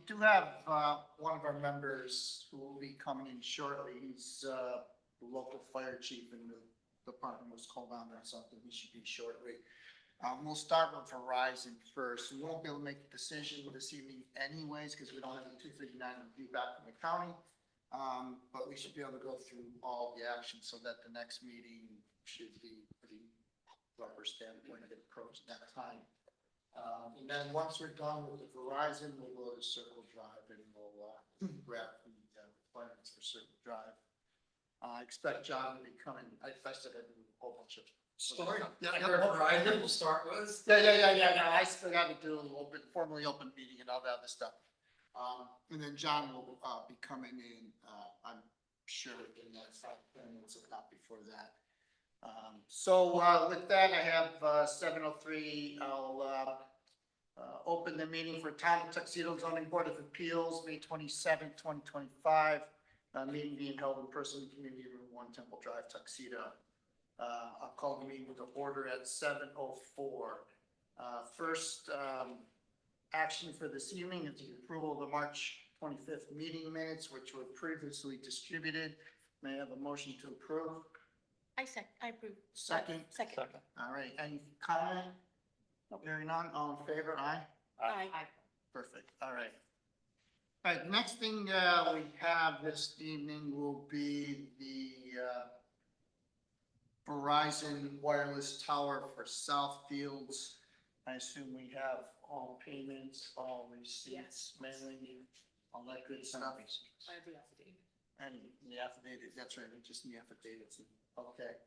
do have, one of our members who will be coming in shortly. He's, the local fire chief and the department was called on or something. He should be shortly. We'll start with Verizon first. We won't be able to make a decision this evening anyways, because we don't have the 239 review back from the county. But we should be able to go through all the actions so that the next meeting should be pretty rubber standpoint of approach at that time. And then once we're done with the Verizon, we'll go to Circle Drive and we'll wrap the requirements for Circle Drive. I expect John to be coming. I said a whole bunch of Story. Yeah, I heard Verizon will start with. Yeah. I still got to do a little bit formally open meeting and all that other stuff. And then John will be coming in. I'm sure in the next 5 minutes, if not before that. So with that, I have 7:03. I'll open the meeting for Town of Tuxedo Zoning Board of Appeals, May 27th, 2025. Meeting being held in person in Community Room 1, Temple Drive, Tuxedo. I'll call the meeting to order at 7:04. First action for this evening is the approval of the March 25th meeting minutes, which were previously distributed. May I have a motion to approve? I approve. Second? Second. All right, any comment? Hearing none, all in favor, aye? Aye. Perfect, all right. All right, next thing we have this evening will be the Verizon wireless tower for Southfields. I assume we have all payments, all receipts, mailing, all that good stuff. I have the affidavit. And the affidavit, that's right, just the affidavits, okay.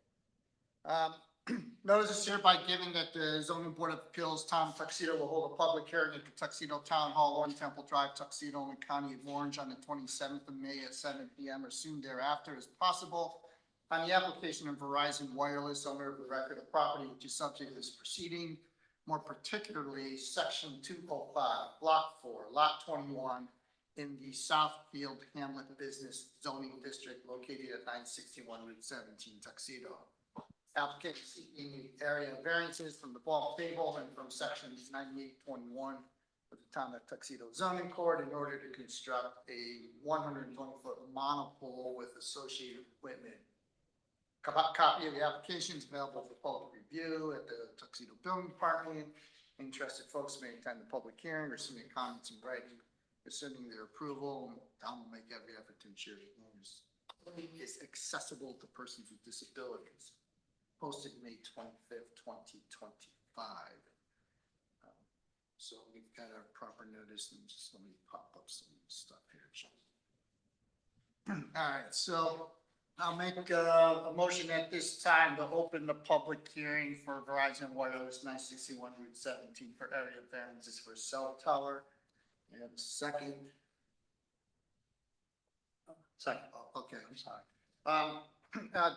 Notice is hereby given that the zoning board of appeals, Town of Tuxedo, will hold a public hearing at the Tuxedo Town Hall, 1 Temple Drive, Tuxedo, in the County of Orange on the 27th of May at 7 p.m. or soon thereafter as possible on the application of Verizon Wireless, owner of the record of property which is subject to this proceeding, more particularly section 205, block 4, lot 21, in the Southfield Hamlet Business Zoning District located at 961 Route 17, Tuxedo. Applicant seeking area variances from the bulk table and from sections 9821 of the Town of Tuxedo zoning code in order to construct a 120-foot monopole with associated equipment. Copy of the application is available for public review at the Tuxedo Building Department. Interested folks may attend the public hearing or submit comments in writing. Assuming their approval, Town will make every effort to ensure it is accessible to persons with disabilities. Posted May 25th, 2025. So we've got our proper notice and just let me pop up some stuff here. All right, so I'll make a motion at this time to open the public hearing for Verizon Wireless 961 Route 17 for area variances for cell tower. And second. Second. Oh, okay, I'm sorry.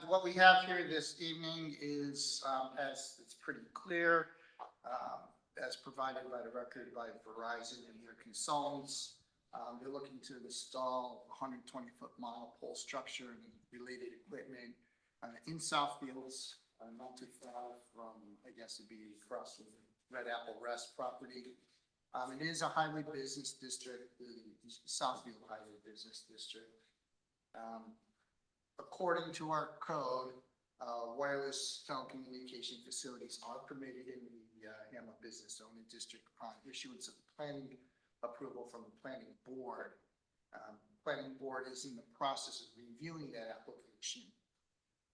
What we have here this evening is, as it's pretty clear, as provided by the record by Verizon and their consultants, they're looking to install 120-foot monopole structure and related equipment in Southfields, not too far from, I guess it'd be across the Red Apple Rest property. It is a highway business district, the Southfield Highway Business District. According to our code, wireless telecommunication facilities are permitted in the Hamlet Business Zoning District upon issuance of planning approval from the planning board. Planning board is in the process of reviewing that application.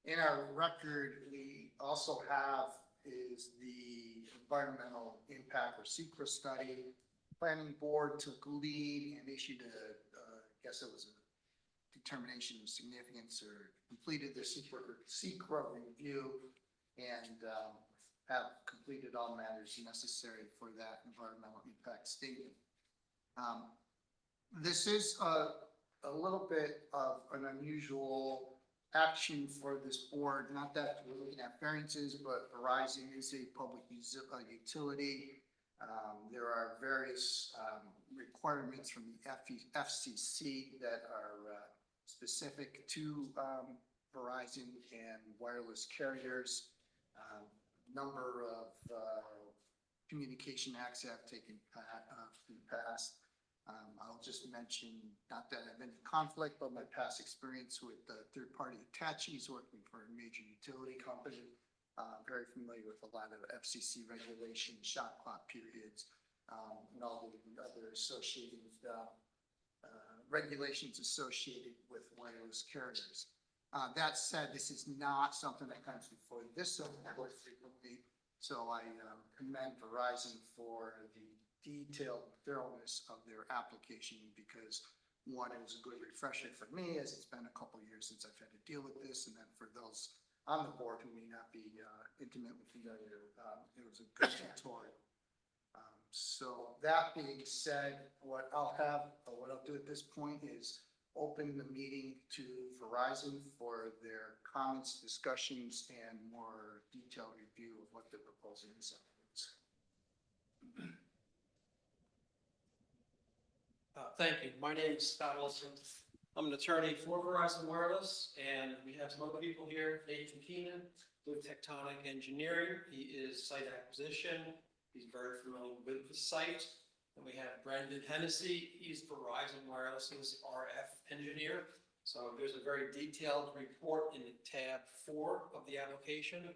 In our record, we also have is the environmental impact or secret study. Planning board took lead and issued a, I guess it was a determination of significance or completed the secret review and have completed all matters necessary for that environmental impact statement. This is a little bit of an unusual action for this board, not that we're looking at variances, but Verizon is a public utility. There are various requirements from the FCC that are specific to Verizon and wireless carriers. Number of Communication Acts have taken passed. I'll just mention, not that I have any conflict, but my past experience with third-party attaches working for a major utility company. Very familiar with a lot of FCC regulations, shot clock periods, and all the other associated regulations associated with wireless carriers. That said, this is not something that comes before this board frequently, so I commend Verizon for the detailed thoroughness of their application, because one, it was a good refresher for me, as it's been a couple years since I've had to deal with this, and then for those on the board who may not be intimately familiar, it was a good tutorial. So that being said, what I'll do at this point is open the meeting to Verizon for their comments, discussions, and more detailed review of what they're proposing in substance. Thank you. My name is Scott Olson. I'm an attorney for Verizon Wireless, and we have some other people here. Nathan Keenan with Tectonic Engineering. He is site acquisition. He's very familiar with the site. And we have Brendan Hennessy. He's Verizon Wireless's RF engineer. So there's a very detailed report in tab 4 of the application.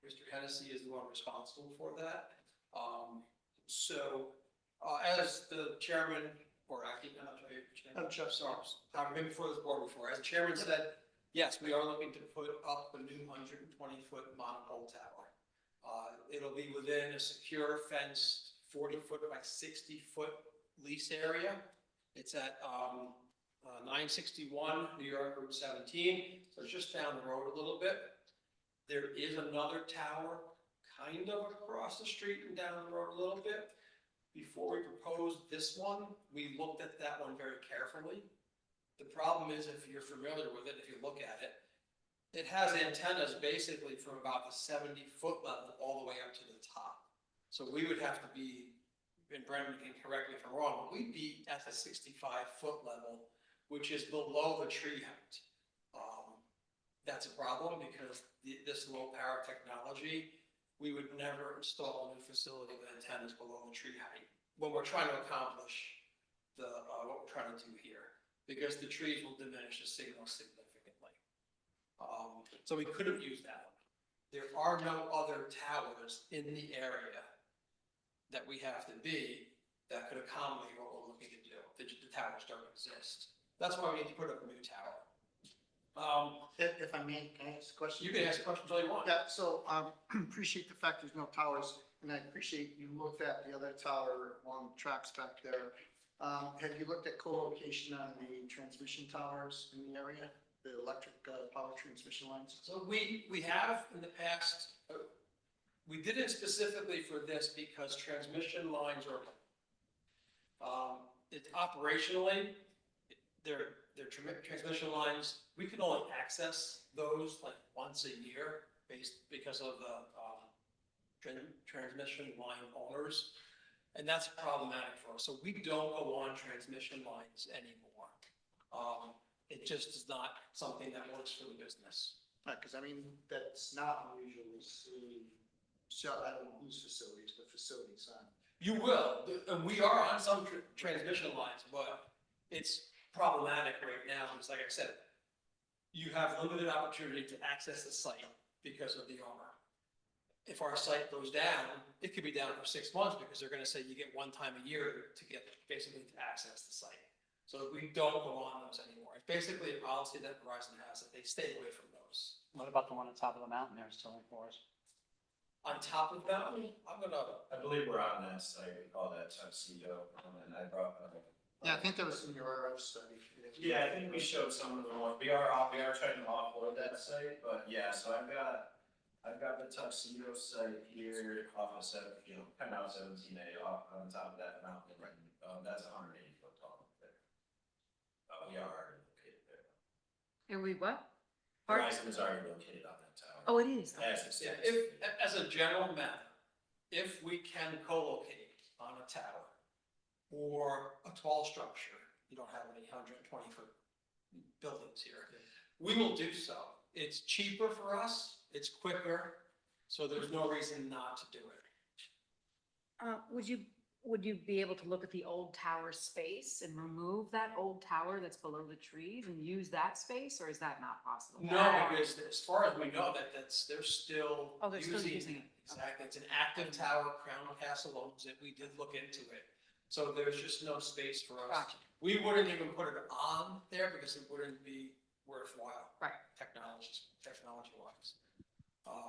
Mr. Hennessy is the one responsible for that. As the chairman, or acting, I'm not sure, I'm Jeff Sarms. I've been before this board before. As the chairman said, yes, we are looking to put up a new 120-foot monopole tower. It'll be within a secure fenced 40-foot by 60-foot lease area. It's at 961 New York Route 17, so it's just down the road a little bit. There is another tower kind of across the street and down the road a little bit. Before we proposed this one, we looked at that one very carefully. The problem is, if you're familiar with it, if you look at it, it has antennas basically from about the 70-foot level all the way up to the top. So we would have to be, and Brendan can correct me if I'm wrong, but we'd be at the 65-foot level, which is below the tree height. That's a problem because this low power technology, we would never install a new facility with antennas below the tree height when we're trying to accomplish what we're trying to do here, because the trees will diminish the signal significantly. So we couldn't use that one. There are no other towers in the area that we have to be that could accommodate what we're looking to do. The towers don't exist. That's why we need to put up a new tower. If I may, can I ask a question? You can ask questions all you want. Yeah, so appreciate the fact there's no towers, and I appreciate you looked at the other tower along the tracks back there. Have you looked at co-location on the transmission towers in the area, the electric power transmission lines? So we have in the past, we did it specifically for this because transmission lines are, it's operationally, they're transmission lines. We can only access those like once a year because of the transmission line owners. And that's problematic for us. So we don't go on transmission lines anymore. It just is not something that works for the business. Because I mean, that's not unusually seen. So I don't know whose facilities, but facilities on. You will, and we are on some transmission lines, but it's problematic right now. Because like I said, you have limited opportunity to access the site because of the owner. If our site goes down, it could be down for 6 months because they're going to say you get one time a year to get basically to access the site. So we don't go on those anymore. It's basically a policy that Verizon has that they stay away from those. What about the one on top of the mountain there, still in forest? On top of that, I'm gonna. I believe we're on that site, we call that tuxedo, and I brought. Yeah, I think that was in your RF study. Yeah, I think we showed some of the ones, we are trying to offload that site, but yeah, so I've got the tuxedo site here off of kind of 17A off on top of that mountain, right? That's 180 foot tall there. We are already located there. And we what? Verizon is already located on that tower. Oh, it is. As it Yeah, stands. as a general matter, if we can co-locate on a tower or a tall structure, you don't have any 120-foot buildings here, we will do so. It's cheaper for us, it's quicker, so there's no reason not to do it. Would you would you be able to look at the old tower space and remove that old tower that's below the trees and use that space, or is that not possible? No, because as far as we know, they're still Oh, they're still using. using it. Exactly, it's an active tower, Crown Castle owns it, we did look into it. So there's just no space for us. Gotcha. We wouldn't even put it on there because it wouldn't be worthwhile. Right. Technology wise.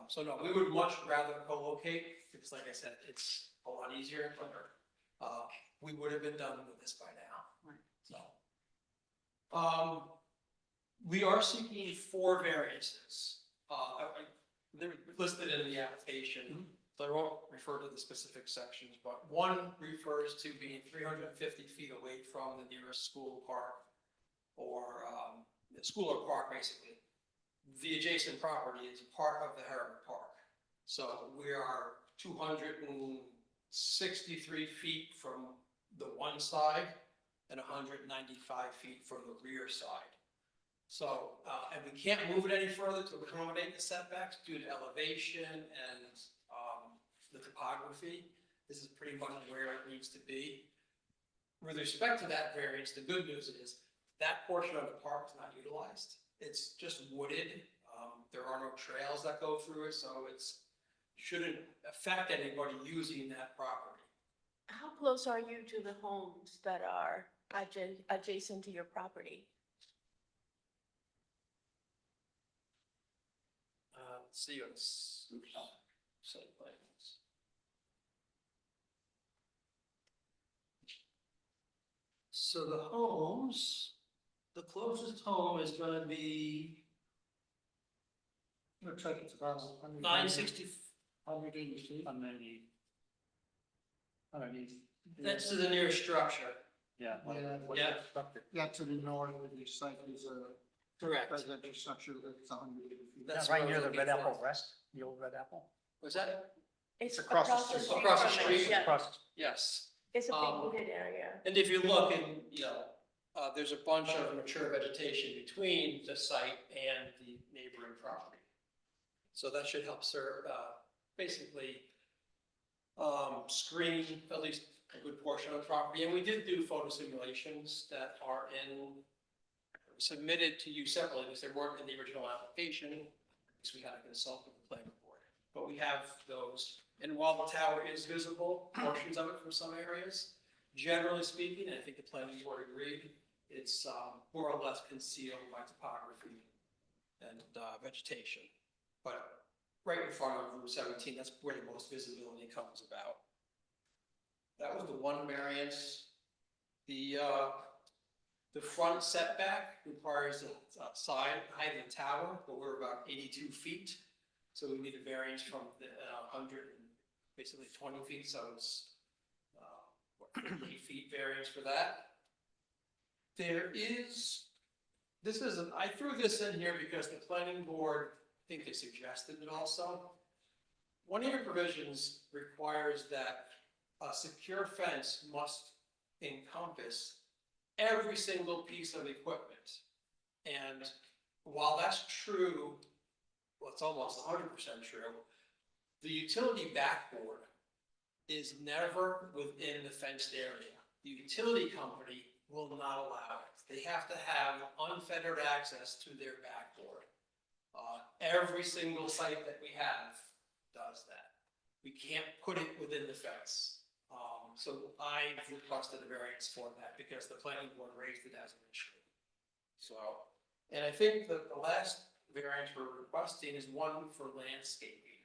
So no, we would much rather co-locate, because like I said, it's a lot easier and quicker. We would have been done with this by now. Right. So. We are seeking 4 variances. They're listed in the application, so I won't refer to the specific sections, but one refers to being 350 feet away from the nearest school, park, or school or park, basically. The adjacent property is part of the Herrick Park. So we are 263 feet from the one side and 195 feet from the rear side. So, and we can't move it any further to accommodate the setbacks due to elevation and the topography. This is pretty much where it needs to be. With respect to that variance, the good news is that portion of the park is not utilized. It's just wooded. There are no trails that go through it, so it's shouldn't affect anybody using that property. How close are you to the homes that are adjacent to your property? Let's see on site plans. So the homes, the closest home is gonna be Looks like it's about 960, 180 feet. Underneath. Underneath. that's to the nearest structure. Yeah. Yeah. Yeah, to the north of the site is a Correct. residential structure that's 180 feet. That's Right what I near was the looking Red for. Apple Rest, the old Red Apple. Was that? It's across the across the street. street. Across the from it, street. yeah. Across. Yes. It's a Um, big wooded area. And if you look and, there's a bunch of mature vegetation between the site and the neighboring property. So that should help serve, basically, screen at least a good portion of the property. And we did do photo simulations that are submitted to you separately, because they weren't in the original application, because we had to consult with the planning board. But we have those, and while the tower is visible, portions of it from some areas, generally speaking, and I think the planning board agreed, it's more or less concealed by topography and vegetation. But right in front of Route 17, that's where the most visibility comes about. That was the one variance. The front setback requires a side height of the tower, but we're about 82 feet. So we need a variance from the 100 and basically 20 feet, so it's 8 feet variance for that. I threw this in here because the planning board, I think they suggested it also. One of your provisions requires that a secure fence must encompass every single piece of equipment. And while that's true, well, it's almost 100% true, the utility backboard is never within the fenced area. The utility company will not allow it. They have to have unfettered access to their backboard. Every single site that we have does that. We can't put it within the fence. So I requested a variance for that because the planning board raised it as an issue. So, and I think that the last variance we're requesting is one for landscaping.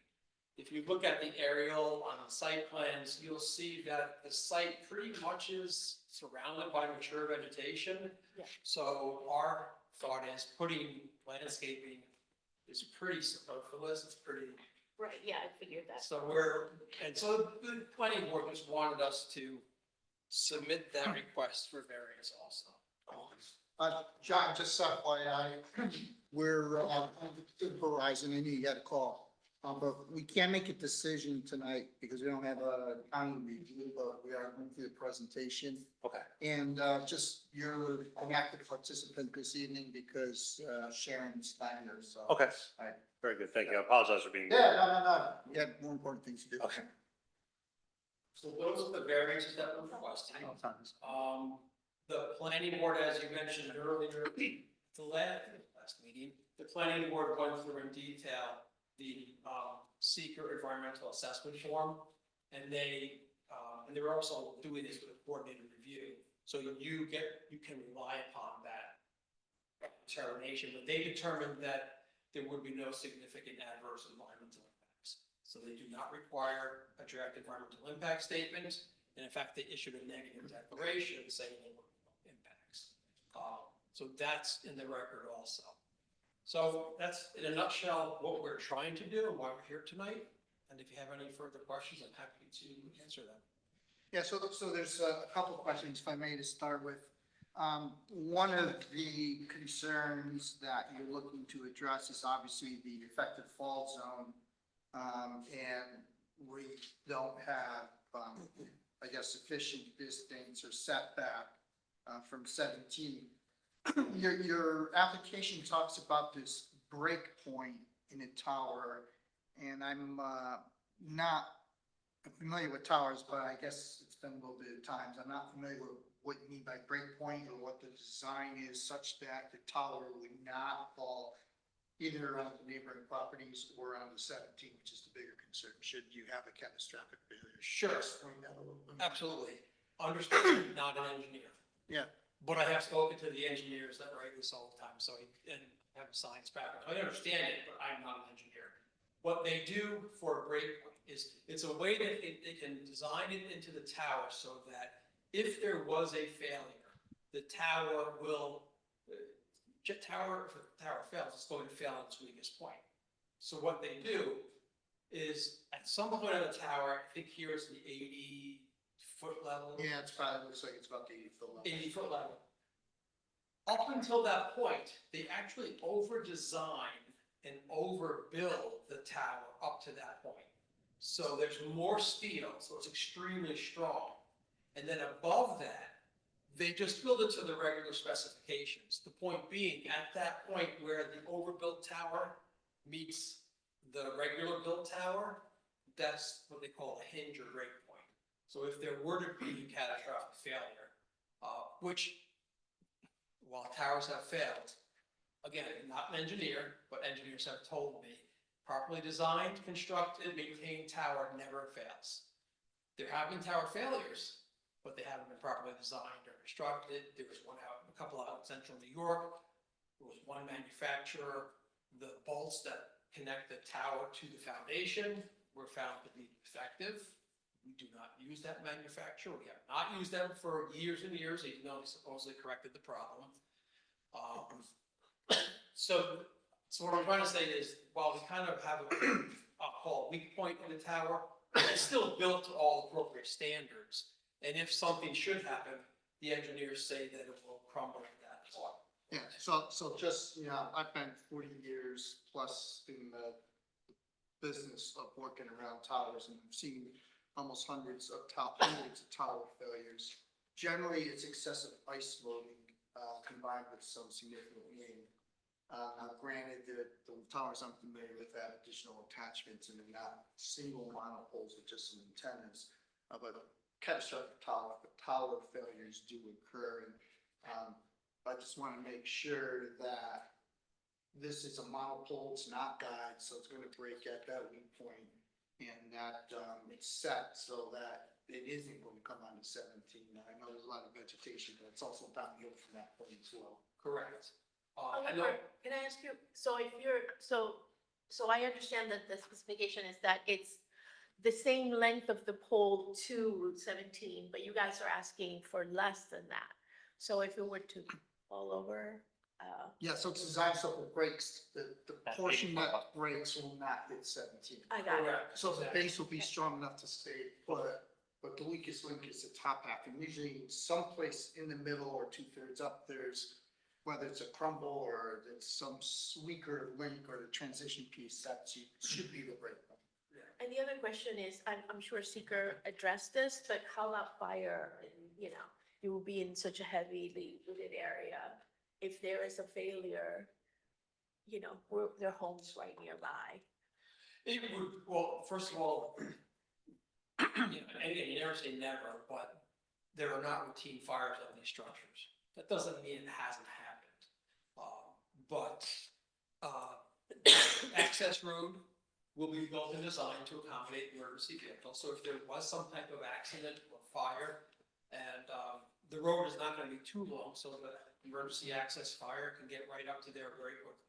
If you look at the aerial on the site plans, you'll see that the site pretty much is surrounded by mature vegetation. Yeah. So our thought is putting landscaping is pretty superfluous, it's pretty, Right, yeah, I figured that. so the planning board just wanted us to submit that request for variance also. John, just FYI, we're on Verizon, I knew you had a call. But we can't make a decision tonight because we don't have a county review, but we are going through the presentation. Okay. And just, you're an active participant this evening because Sharon's not here, so. Okay, Right. very good, thank you. I apologize for being. Yeah, no. You had more important things to do. Okay. So those are the variances that we're requesting. Oh, tons. The planning board, as you mentioned earlier, the last meeting, the planning board went through in detail the, seeker environmental assessment form. And they're also doing this with a coordinated review. So you can rely upon that determination, but they determined that there would be no significant adverse environmental impacts. So they do not require a direct environmental impact statement. And in fact, they issued a negative declaration saying there were no impacts. So that's in the record also. So that's in a nutshell what we're trying to do and why we're here tonight. And if you have any further questions, I'm happy to answer them. Yeah, so there's a couple of questions, if I may, to start with. One of the concerns that you're looking to address is obviously the effective fall zone. And we don't have, I guess, sufficient distance or setback from 17. Your application talks about this break point in a tower, and I'm not familiar with towers, but I guess it's been a little bit of times. I'm not familiar with what you mean by break point or what the design is such that the tower would not fall either on the neighboring properties or on the 17, which is the bigger concern, should you have a catastrophic failure. Sure. Explain that a little bit. Absolutely. Understood, not an engineer. Yeah. But I have spoken to the engineers that write this all the time, and have a science background. I understand it, but I'm not an engineer. What they do for a breakpoint is, it's a way that they can design it into the tower so that if there was a failure, the tower will, if the tower fails, it's going to fail at its weakest point. So what they do is, at some point on the tower, I think here is the 80-foot level. Yeah, it's probably, looks like it's about the 80-foot level. 80-foot level. Up until that point, they actually over-design and overbuild the tower up to that point. So there's more steel, so it's extremely strong. And then above that, they just build it to the regular specifications. The point being, at that point where the overbuilt tower meets the regular built tower, that's what they call a hinge or break point. So if there were to be catastrophic failure, which, while towers have failed, again, not an engineer, but engineers have told me, properly designed, constructed, maintained tower never fails. There have been tower failures, but they haven't been properly designed or constructed. There was a couple out in central New York. There was one manufacturer. The bolts that connect the tower to the foundation were found to be defective. We do not use that manufacturer. We have not used them for years and years, even though they supposedly corrected the problem. So what I'm trying to say is, while we kind of have I'll call a weak point in the tower, it's still built to all appropriate standards. And if something should happen, the engineers say that it will crumble at that point. Yeah, so just, you know, I've been 40 years plus in the business of working around towers, and I've seen almost hundreds of tower failures. Generally, it's excessive ice loading combined with some significant rain. Now granted, the towers I'm familiar with have additional attachments and they're not single monopoles with just some antennas. But catastrophic tower failures do occur, and I just want to make sure that this is a monopole, it's not guide, so it's going to break at that weak point, and that it's set so that it isn't going to come on to 17. Now, I know there's a lot of vegetation, but it's also downhill from that point as well. Correct. However, can I ask you, so if you're, so I understand that the specification is that it's the same length of the pole to Route 17, but you guys are asking for less than that. So if it were to fall over, Yeah, so it's designed so it breaks, the That portion 80 foot. that breaks will not hit 17. I got it. Correct. So the base will be strong enough to stay put, but the weakest link is the top half, and usually someplace in the middle or 2/3 up, there's, whether it's a crumble or it's some weaker link or the transition piece, that should be the break point. And the other question is, I'm sure Seeker addressed this, but how about fire? And, you know, you will be in such a heavily wooded area. If there is a failure, you know, their homes right nearby. It would, well, first of all, you know, and again, you never say never, but there are not routine fires on these structures. That doesn't mean it hasn't happened. But, access road will be built and designed to accommodate emergency vehicles. So if there was some type of accident or fire, and, the road is not gonna be too long, so the emergency access fire can get right up to there very quickly.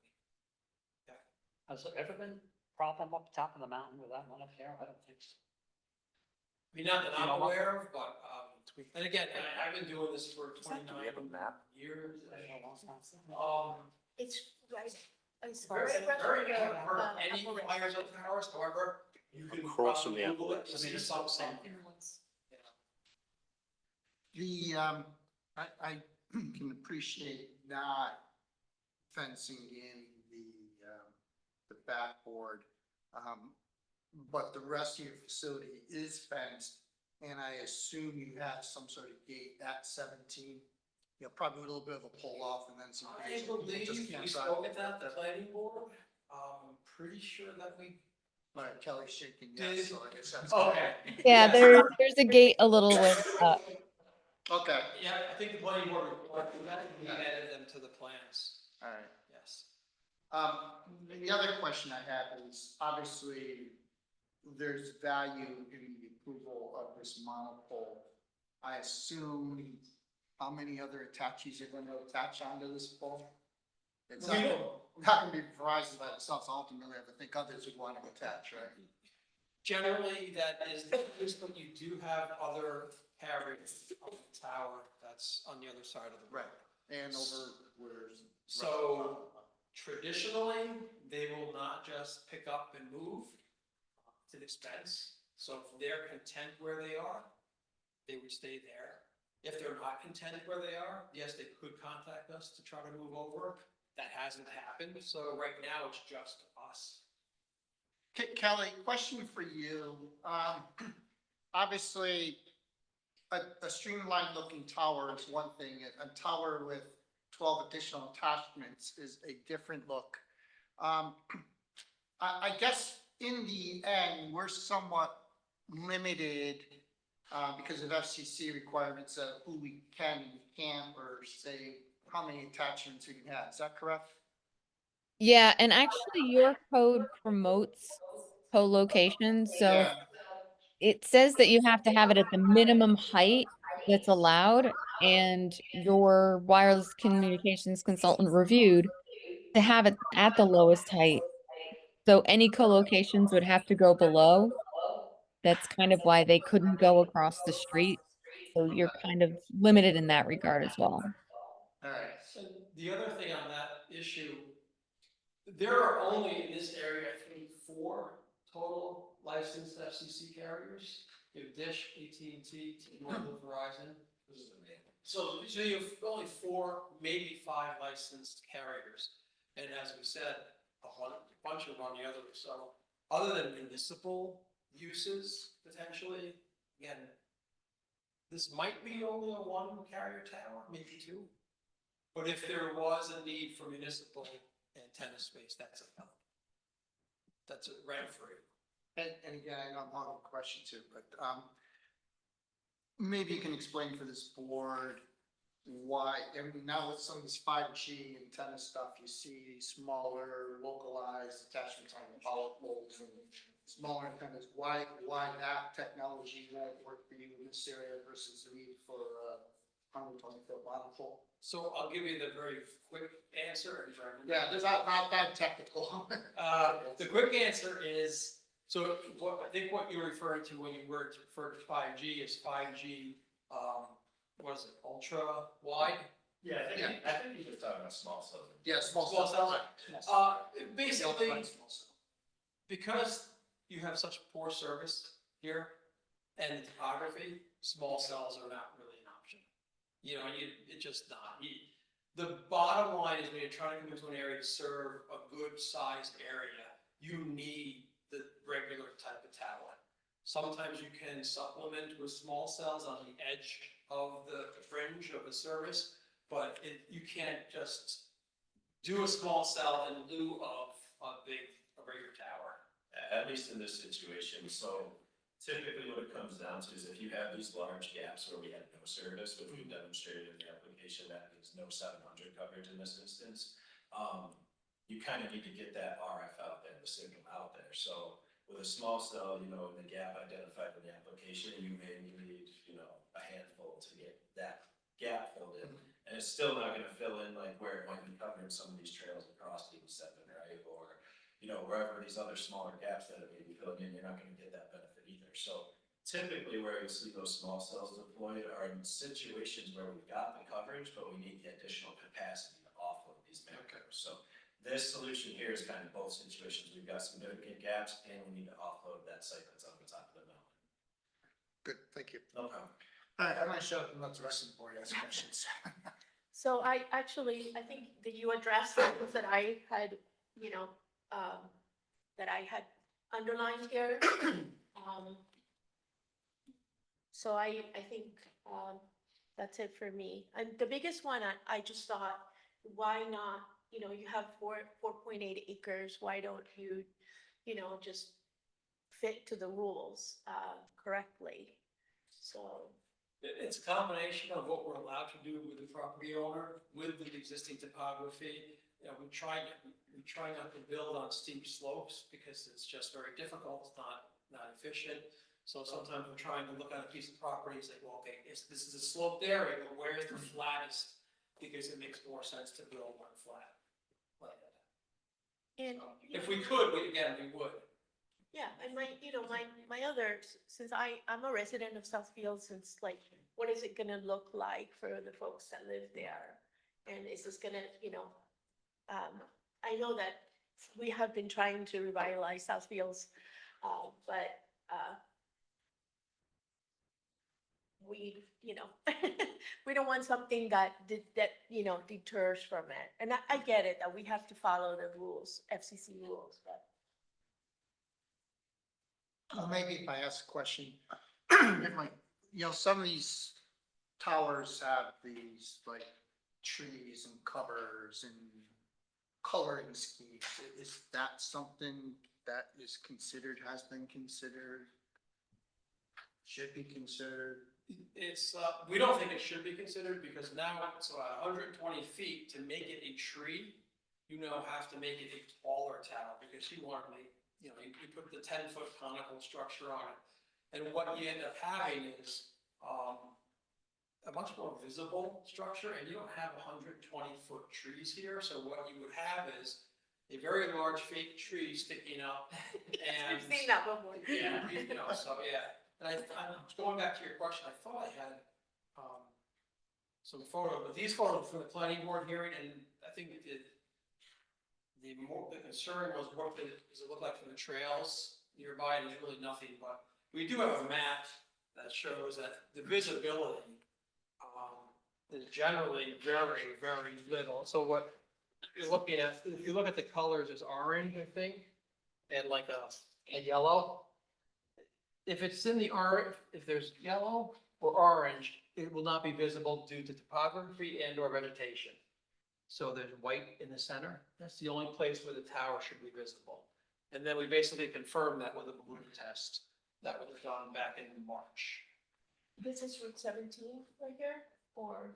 Has there ever been problem up top of the mountain with that one up there? I don't think so. I mean, not that You know I'm what? aware of, but, and again, I've been doing this for Is that- do we have a 29 map? years. A long time. It's right. It's Very, right very from the, haven't heard of any upper rim. fires on towers, however, you can. Across from the Google it, Appalachian. see I mean, it's some, the same. I can appreciate not fencing in the backboard. But the rest of your facility is fenced, and I assume you have some sort of gate at 17. You know, probably with a little bit of a pull off and then some. I gates that people believe just we can't spoke drive. at the planning board, I'm pretty sure that we. All right, Kelly's shaking Did- yes, so I guess that's. Okay. Yeah, Yes. there's a gate a little way up. Okay, Yeah, I think the planning board required that, we added them to the plans, all right. yes. The other question I have is, obviously, there's value in the approval of this monopole. I assume how many other attaches are gonna attach onto this pole? It's not, not gonna be Verizon by itself, so ultimately, I would think others would want to attach, right? Generally, that is the case, but you do have other carriers on the tower that's on the other side of the road. Right, and over where's. So traditionally, they will not just pick up and move to the expense. So if they're content where they are, they would stay there. If they're not content where they are, yes, they could contact us to try to move over. That hasn't happened, so right now it's just us. Kelly, question for you. Obviously, a streamlined looking tower is one thing. A tower with 12 additional attachments is a different look. I guess in the end, we're somewhat limited because of FCC requirements of who we can and can't, or say how many attachments we can have. Is that correct? Yeah, and actually your code promotes co-location, so Yeah. it says that you have to have it at the minimum height that's allowed, and your wireless communications consultant reviewed to have it at the lowest height. So any co-locations would have to go below. That's kind of why they couldn't go across the street. So you're kind of limited in that regard as well. All right. And the other thing on that issue, there are only in this area, I think, 4 total licensed FCC carriers. You have Dish, AT&T, T-Mobile, Verizon. So you have only 4, maybe 5 licensed carriers. And as we said, a bunch of them on the other. So other than municipal uses, potentially, again, this might be only a 1 carrier tower, maybe 2. But if there was a need for municipal antenna space, that's enough. That's rent free. And again, I know I'm on a question too, but maybe you can explain for this board why, I mean, now with some of this 5G antenna stuff, you see smaller localized attachments on the power poles and smaller antennas. Why that technology won't work for you in this area versus the need for 120-foot monopole? So I'll give you the very quick answer. Yeah, there's not that technical. The quick answer is, so I think what you're referring to when you refer to 5G is 5G, what is it, ultra wide? Yeah, I think you're talking about small cells. Yeah, small Small cells. cells. Basically, because you have such poor service here and topography, small cells are not really an option. You know, it's just not. The bottom line is when you're trying to come into an area to serve a good sized area, you need the regular type of tower. Sometimes you can supplement with small cells on the edge of the fringe of the service, but you can't just do a small cell in lieu of a regular tower. At least in this situation, so typically what it comes down to is if you have these large gaps where we have no service, which we demonstrated in the application, that means no 700 coverage in this instance. You kind of need to get that RF out there, the signal out there. So with a small cell, in the gap identified in the application, you may need, a handful to get that gap filled in. And it's still not gonna fill in like where it might be covering some of these trails across 87, right? Or, wherever these other smaller gaps that it may be filling in, you're not gonna get that benefit either. So typically where you'll see those small cells deployed are in situations where we've got the coverage, but we need the additional capacity to offload these macros. So this solution here is kind of both situations. We've got significant gaps and we need to offload that site that's on the top of the mountain. Good, thank you. No problem. All right, I'm gonna shut up and let the rest of the board ask questions. So I think that you addressed the things that I had, that I had underlined here. So I think, that's it for me. And the biggest one, I just thought, why not, you have 4.8 acres, why don't you, just fit to the rules, correctly? So. It's a combination of what we're allowed to do with the property owner, with the existing topography. We try not to build on steep slopes because it's just very difficult, it's not efficient. So sometimes we're trying to look at a piece of property and say, well, okay, this is a sloped area, but where is the flattest? Because it makes more sense to build one flat. Like that. And, If we could, we would. yeah, and my other, since I'm a resident of Southfield, since like, what is it gonna look like for the folks that live there? And is this gonna, I know that we have been trying to revitalize Southfields, but, we, we don't want something that deters from it. And I get it, that we have to follow the rules, FCC rules, but. Well, maybe if I ask a question, if like, some of these towers have these like trees and covers and coloring schemes. Is that something that is considered, has been considered, should be considered? It's, we don't think it should be considered because now it's 120 feet to make it a tree. You now have to make it a taller tower because you want to make, you put the 10-foot conical structure on it. And what you end up having is a much more visible structure, and you don't have 120-foot trees here. So what you would have is a very large fake tree sticking up. And I've seen that before. yeah, so yeah. And I'm going back to your question, I thought I had some photos, but these photos from the planning board hearing, and I think the concern was what does it look like from the trails nearby, and there's really nothing, but we do have a map that shows that the visibility is generally very, very little. So what you're looking at, if you look at the colors, is orange, I think, and like a yellow. If it's in the orange, if there's yellow or orange, it will not be visible due to topography and or vegetation. So there's white in the center. That's the only place where the tower should be visible. And then we basically confirmed that with a balloon test that was done back in March. This is Route 17 right here, or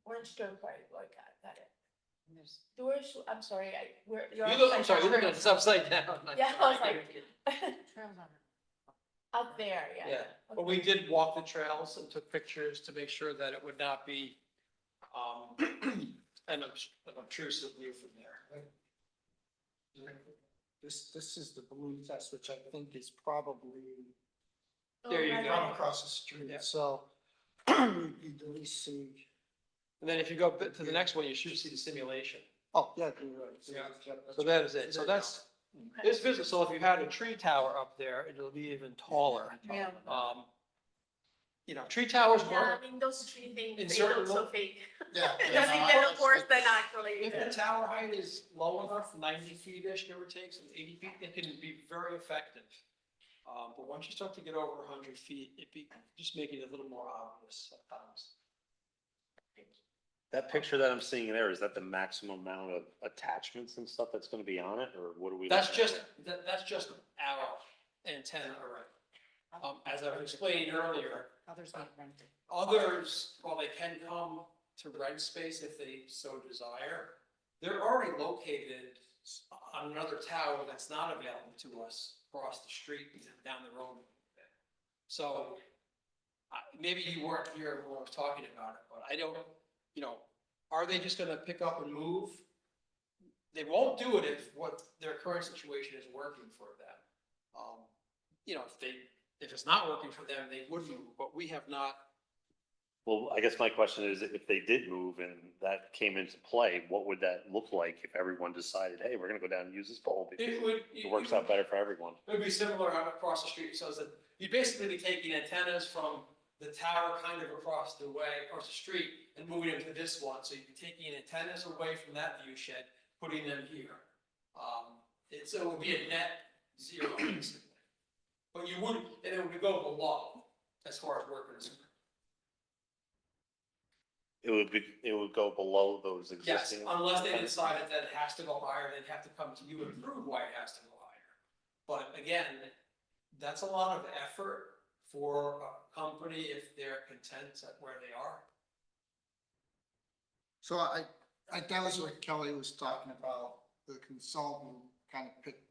Orange Turnpike, like, got it. Doors, I'm sorry, I'm sorry, you're looking at this upside down. Yeah, I was like. Up there, yeah. Yeah, but we did walk the trails and took pictures to make sure that it would not be an obtrusive view from there. This is the balloon test, which I think is probably There you right go. from on. across the street, Yeah. so you'd at least see. And then if you go to the next one, you should see the simulation. Oh, yeah, you're right. Yeah. So that is it. So that's, Okay. it's visible. So if you had a tree tower up there, it'll be even taller. Yeah. Tree towers Yeah, work. I mean, those tree things, In they certain look so lo- fake. Yeah. It doesn't get look worse than actually. If the tower height is low enough, 90 feet-ish, give or take, so 80 feet, it can be very effective. But once you start to get over 100 feet, just making it a little more obvious at times. That picture that I'm seeing there, is that the maximum amount of attachments and stuff that's gonna be on it, or what are we? That's looking just, at? that's just our antenna array. As I was explaining earlier, Others might rent it. others, while they can come to rent space if they so desire, they're already located on another tower that's not available to us across the street and down the road. So, maybe you weren't here when I was talking about it, but I don't, are they just gonna pick up and move? They won't do it if what their current situation is working for them. If it's not working for them, they would move, but we have not. Well, I guess my question is, if they did move and that came into play, what would that look like if everyone decided, hey, we're gonna go down and use this pole because it works out better for everyone? It would be similar across the street, so that you'd basically be taking antennas from the tower kind of across the street and moving them to this one, so you'd be taking antennas away from that view shed, putting them here. So it would be a net zero, basically. But you wouldn't, and it would go below as far as workers. It would go below those Yes, existing. unless they decided that it has to go higher, they'd have to come to you and prove why it has to go higher. But again, that's a lot of effort for a company if they're content at where they are. So that was what Kelly was talking about, the consultant kind of picked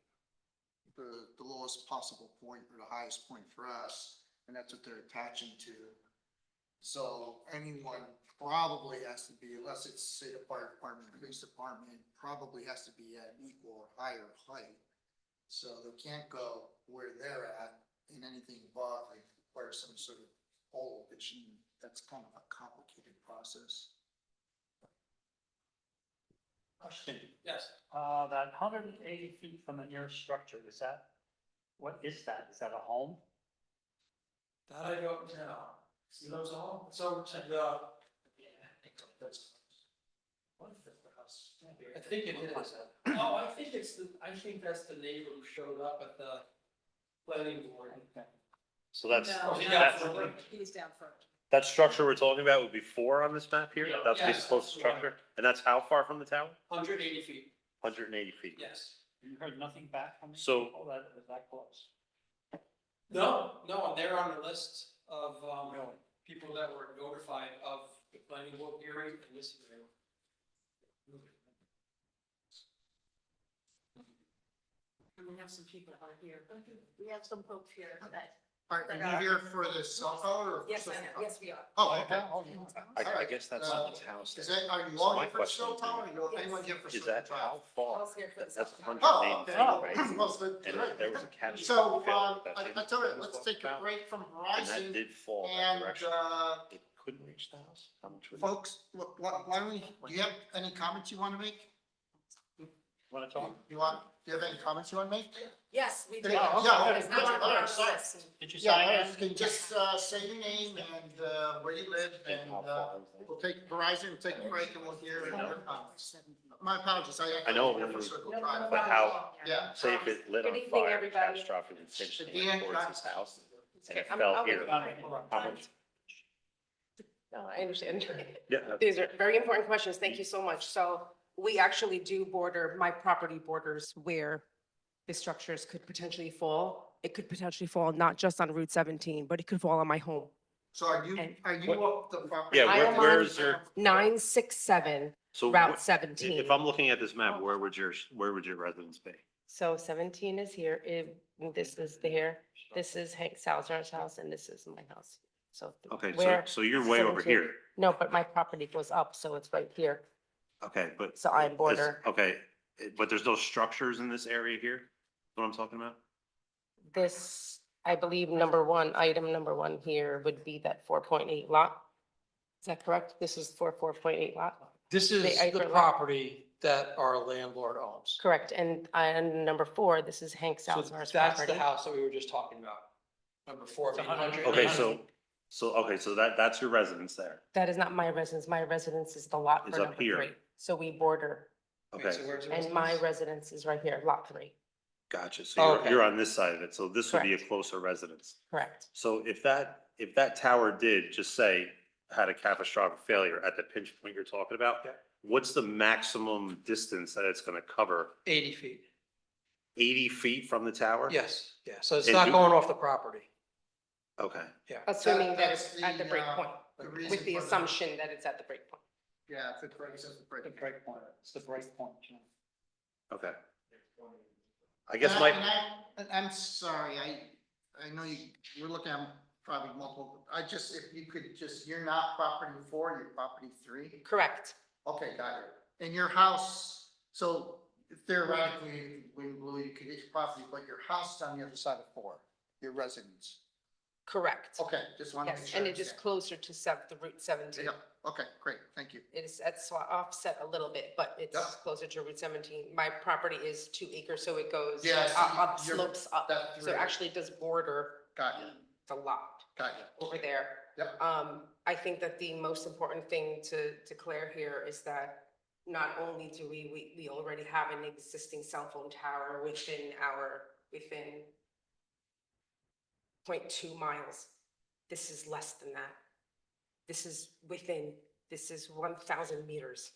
the lowest possible point or the highest point for us, and that's what they're attaching to. So anyone probably has to be, unless it's say the fire department, police department, probably has to be at equal or higher height. So they can't go where they're at in anything above, like require some sort of pole, which that's kind of a complicated process. Question, Yes, that 180 feet from the nearest structure, what is that? Is that a home? that I don't know. See those all? It's over to the, I think it is. Oh, I think that's the neighbor who showed up at the planning board. So that's, No, he no, got no, further. he's down further. that structure we're talking about would be 4 on this map here? Yeah. That's the Yes. closest structure? And that's how far from the tower? 180 feet, 180 feet. yes. You heard nothing back from me? So- Oh, that was that close. No, and they're on the list of, people that were notified of the planning board hearing and this hearing. And we have some people out here. We have some folks here that. Are you here for the cell phone or? Yes, I am. Yes, we are. Oh, okay. I guess that's not the house. Is that, are you So all my here for the question cell would tower or be, you, anyone here for? Is Circle that Drive? how far? I was here for the That's cell phone. 180 feet, Oh, right? well, so And great. there was a So, catastrophic failure. I tell you, let's take a break from And that Verizon did fall that and, direction. It couldn't reach the house? How much would it? folks, why don't we, do you have any comments you want to make? Want to talk? Do you have any comments you want to make? Yes, we do. Yeah, Oh, okay. it's not on All right, our sorry. list. Did you Yeah, sign all in? right, can you just, say your name and, where you live And and, how far is that? we'll take Verizon, we'll take a break and we'll hear your comments. My apologies, I know I'm it here for was- Circle No, Drive. no, But how- Yeah. Say if it lit Good on evening, fire, everybody. catastrophic, and pitched Dan, towards his house, and it I'm- fell I'll here. wait. How much? No, I understand. Yeah, These are very important questions. Thank you so much. So we actually do border, my property borders where the structures could potentially fall. It could potentially fall not just on Route 17, but it could fall on my home. So are you up the property? yeah, I am where on is your, 967 so Route wh- 17. if I'm looking at this map, where would your residence be? So 17 is here, this is there, this is Hank Salzar's house, and this is my house. So Okay, so, where, so you're way over 17. here. no, but my property goes up, so it's right here. Okay, but. So I'm is- border. Okay, but there's no structures in this area here? What I'm talking about? This, I believe, item number one here would be that 4.8 lot. Is that correct? This is for 4.8 lot? This is The acre the lot. property that our landlord owns. Correct. And number four, this is Hank So Salzar's that's property. the house that we were just talking about. Number 4 being 100. Okay, so that's your residence there. That is not my residence. My residence is the lot Is for up number here. 3. So we border, Okay, So where's the and my residence? residence is right here, lot 3. gotcha. So you're, Okay. you're on this side of it. So this would be a Correct. closer residence. Correct. So if that tower did just say had a catastrophic failure at the pinch point you're talking about, Yeah. what's the maximum distance that it's gonna cover? 80 feet. 80 feet from the tower? Yes, yeah. So it's And not do- going off the property. Okay. assuming that That's it's at the break point, reason with the for assumption that it's at the break point. Yeah, if it breaks, it's a break. The break point, it's the break point, Jim. Okay. I guess And my, I'm sorry, I know we're looking at probably multiple, if you could just, you're not property 4, you're property 3? Correct. Okay, got it. And your house, so theoretically, when blue, you could get your property, but your house is on the other side of 4, your residence. Correct. Okay, just want to make Yes, sure. and it is closer to the Route 17. Yeah, okay, great, thank you. It is offset a little bit, but it's Yep. closer to Route 17. My property is 2 acres, so it goes Yeah, I see up, your- slopes up. that So it three. actually does border Got you, the lot got you. over there. Yep. I think that the most important thing to declare here is that not only do we already have an existing cell phone tower within 0.2 miles. This is less than that. This is 1,000 meters.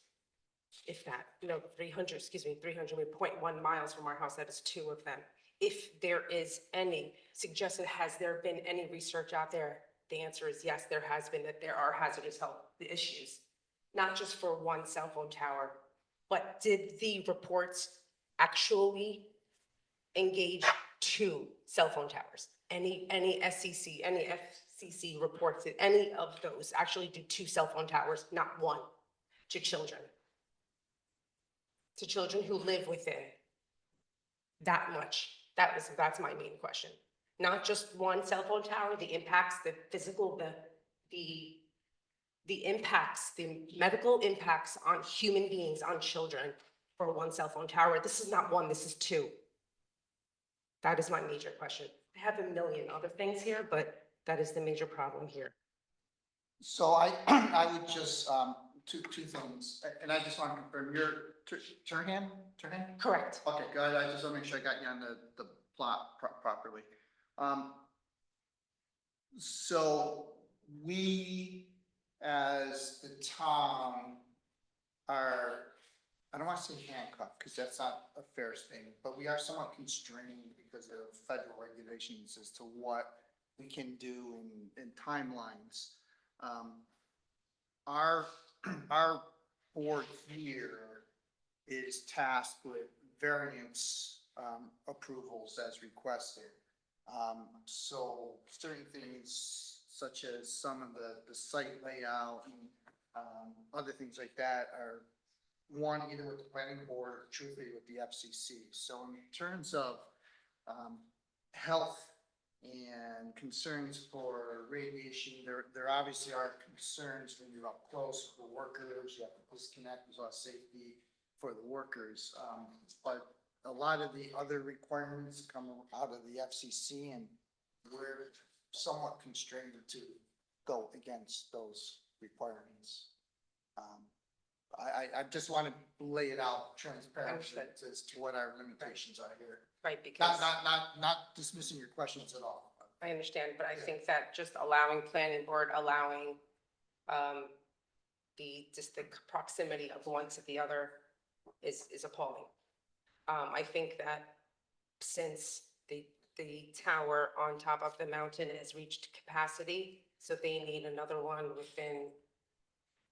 If that, 300, 0.1 miles from our house, that is 2 of them. If there is any suggestion, has there been any research out there? The answer is yes, there has been, that there are hazardous health issues, not just for one cell phone tower, but did the reports actually engage 2 cell phone towers? Any SCC, any FCC reports that any of those actually do 2 cell phone towers, not 1, to children? To children who live within that much. That's my main question. Not just 1 cell phone tower, the impacts, the physical, the impacts, the medical impacts on human beings, on children for 1 cell phone tower. This is not 1, this is 2. That is my major question. I have a million other things here, but that is the major problem here. So I would just, two things, and I just want to confirm, you're Turhan? Correct. Okay, good, I just want to make sure I got you on the plot properly. So we, as the town, are, I don't want to say handcuffed, because that's not a fair statement, but we are somewhat constrained because of federal regulations as to what we can do in timelines. Our board here is tasked with variance approvals as requested. So certain things such as some of the site layout and other things like that are either with the planning board or truthfully with the FCC. So in terms of health and concerns for radiation, there obviously are concerns when you're up close with the workers, you have to disconnect, there's a lot of safety for the workers. But a lot of the other requirements come out of the FCC, and we're somewhat constrained to go against those requirements. I just want to lay it out transparently Understood. as to what our limitations are here. Right, because Not dismissing your questions at all. I understand, but I think that just allowing planning board, allowing just the proximity of one to the other is appalling. I think that since the tower on top of the mountain has reached capacity, so they need another one within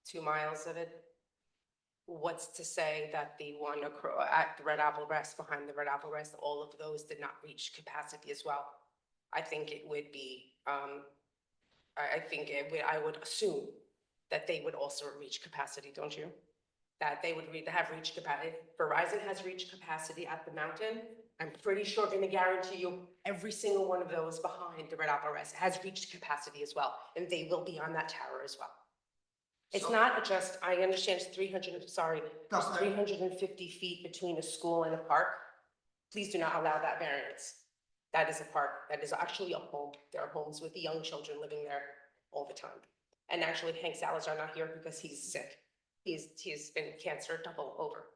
2 miles of it. What's to say that the one at the Red Apple Rest, behind the Red Apple Rest, all of those did not reach capacity as well? I think it would be, I would assume that they would also reach capacity, don't you? That they would have reached capacity. Verizon has reached capacity at the mountain. I'm pretty sure, going to guarantee you, every single one of those behind the Red Apple Rest has reached capacity as well, and they will be on that tower as well. It's So- not just, I understand it's 300, sorry, No, there's 350 feet between a school and a park. Please do not allow that variance. That is a park, that is actually a home. There are homes with young children living there all the time. And actually Hank Salazar not here because he's sick. He's been cancer double over.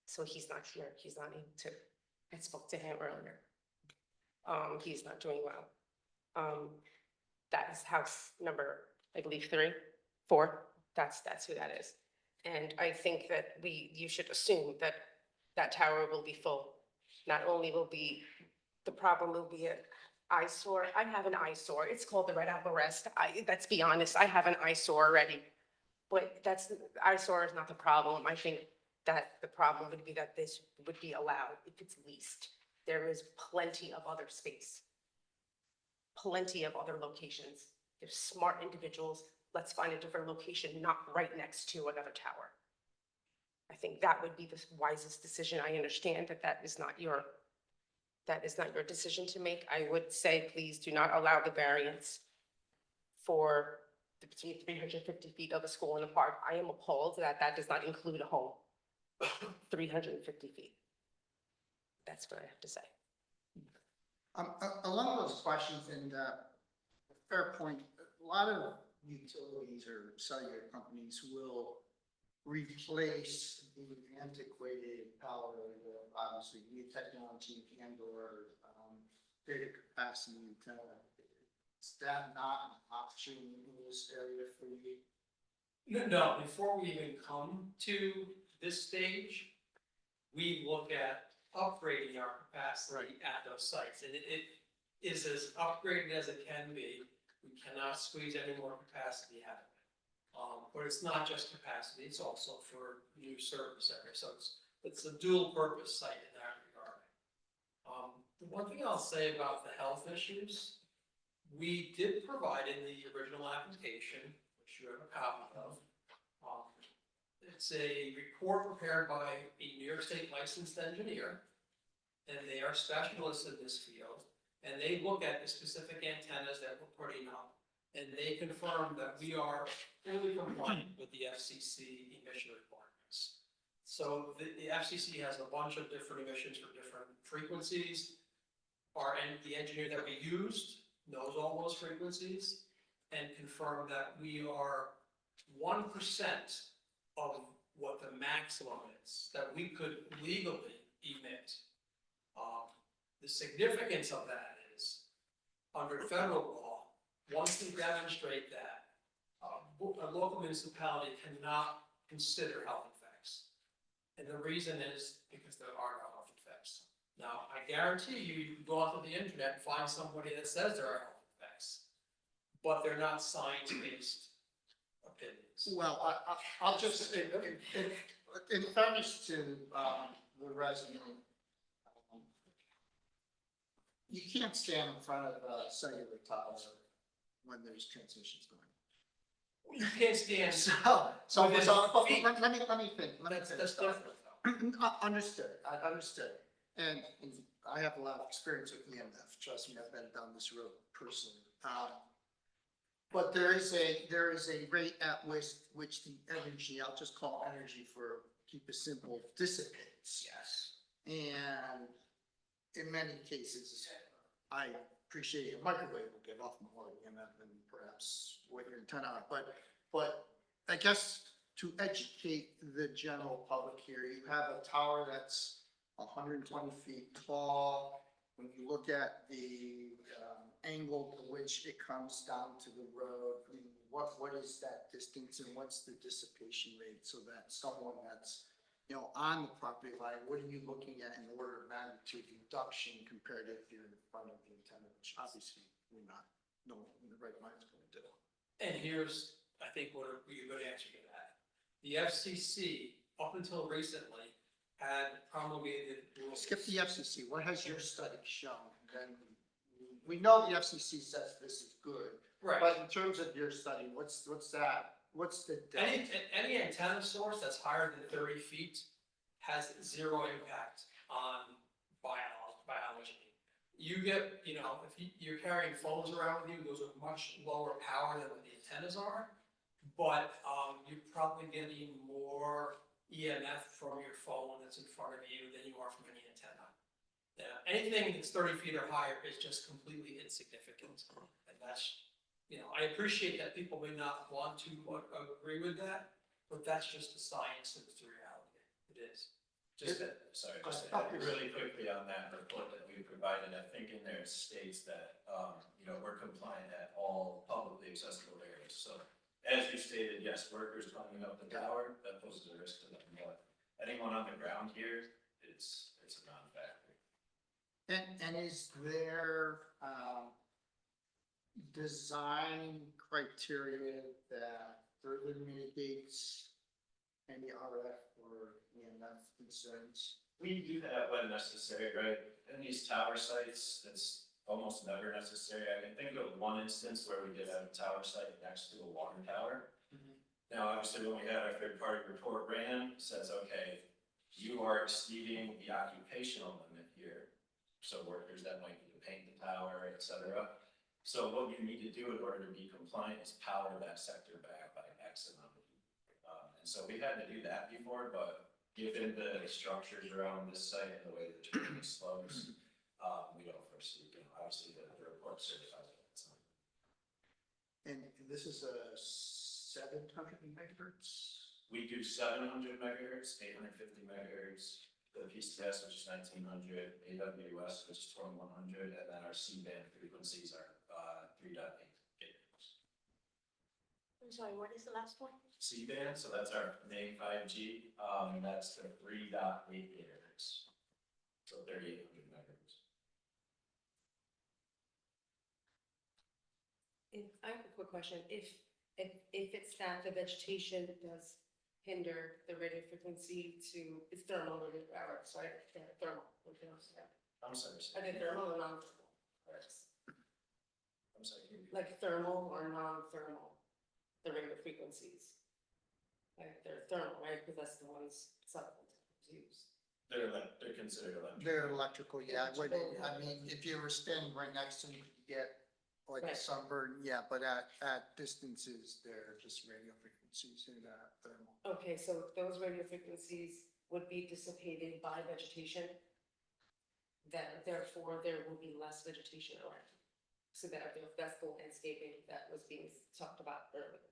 So he's not here, he's not able to. I spoke to him earlier. He's not doing well. That is house number, I believe 3, 4. That's who that is. And I think that you should assume that that tower will be full. Not only will be, the problem will be eyesore. I have an eyesore. It's called the Red Apple Rest. Let's be honest, I have an eyesore already. But eyesore is not the problem. I think that the problem would be that this would be allowed if it's leased. There is plenty of other space. Plenty of other locations. If smart individuals, let's find a different location, not right next to another tower. I think that would be the wisest decision. I understand that that is not your decision to make. I would say, please do not allow the variance for between 350 feet of a school and a park. I am appalled that that does not include a home. 350 feet. That's what I have to say. Along those questions, and fair point, a lot of utilities or cellular companies will replace the antiquated power with obviously new technology and or data capacity antenna. Is that not an option in this area for you? No, before we even come to this stage, we look at upgrading our capacity at those sites, and it is as upgraded as it can be. We cannot squeeze any more capacity out of it. But it's not just capacity, it's also for new service areas, so it's a dual purpose site in that regard. The one thing I'll say about the health issues, we did provide in the original application, which you have a copy of. It's a report prepared by a New York State licensed engineer, and they are specialists in this field, and they look at the specific antennas that we're putting up, and they confirm that we are fully compliant with the FCC emission requirements. So the FCC has a bunch of different emissions for different frequencies. The engineer that we used knows all those frequencies and confirmed that we are 1% of what the maximum is that we could legally emit. The significance of that is, under federal law, once we demonstrate that, a local municipality cannot consider health effects. And the reason is because there are no health effects. Now, I guarantee you can go onto the internet and find somebody that says there are health effects, but they're not science-based opinions. Well, I'll just, in fairness to the resident, you can't stand in front of a cellular tower when there's transmissions going. You can't stand. So within feet. let me think. That's different. Understood, I understood. And I have a lot of experience with EMF, trust me, I've been down this road personally. But there is a rate at which the energy, I'll just call energy for keep it simple, dissipates. Yes. And in many cases, I appreciate a microwave will give off more EMF than perhaps what your antenna are, but I guess to educate the general public here, you have a tower that's 120 feet tall. When you look at the angle to which it comes down to the road, I mean, what is that distance and what's the dissipation rate so that someone that's on the property line, what are you looking at in order of magnitude reduction compared to if you're in front of the antenna, which obviously we're not, no one in the right mind is going to do. And here's, I think, what a good answer to that. The FCC, up until recently, had promulgated rules. Skip the FCC. What has your study shown? Then we know the FCC says this is good, Right. but in terms of your study, what's that? What's the Any antenna source that's higher than 30 feet has zero impact on biology. You get, if you're carrying phones around with you, those are much lower power than what the antennas are, but you're probably getting more EMF from your phone that's in front of you than you are from any antenna. Anything that's 30 feet or higher is just completely insignificant, and that's. I appreciate that people may not want to agree with that, but that's just the science and it's the reality. It is. Just really quickly on that report that we provided, I think in there it states that, we're compliant at all publicly accessible areas. So as you stated, yes, workers climbing up the tower, that poses a risk to them, but anyone on the ground here, it's a non-factor. And is there, design criteria that further mitigates any RF or EMF concerns? We do that when necessary, right? In these tower sites, it's almost never necessary. I can think of one instance where we did have a tower site next to a water tower. Now, obviously, when we had our third-party report ran, it says, okay, you are exceeding the occupational limit here. So workers that might need to paint the tower, et cetera. So what you need to do in order to be compliant is power that sector back by X amount. And so we had to do that before, but given the structures around this site and the way the terrain slopes, we don't foresee, obviously, the report certifies it. So. And this is a 700 megahertz? We do 700 megahertz, 850 megahertz, the PCS, which is 1900, AWS, which is 2100, and then our C-band frequencies are 3.8 gigahertz. I'm sorry, what is the last one? C-band, so that's our main 5G, that's the 3.8 gigahertz, so 3,800 megahertz. I have a quick question. If it's that the vegetation does hinder the radio frequency to, it's thermal radio hours, right? Yeah, thermal. What else? I'm sorry, Are they thermal or non-thermal? I'm sorry. Like thermal or non-thermal, the radio frequencies? Like they're thermal, right? Because that's the ones supplements use. They're considered electric. They're electrical, yeah. I mean, if you were standing right next to them, you could get like a Right. sunburn, yeah, but at distances, they're just radio frequencies and thermal. Okay, so those radio frequencies would be dissipated by vegetation. Then therefore, there will be less vegetation around. So that that's the landscaping that was being talked about earlier.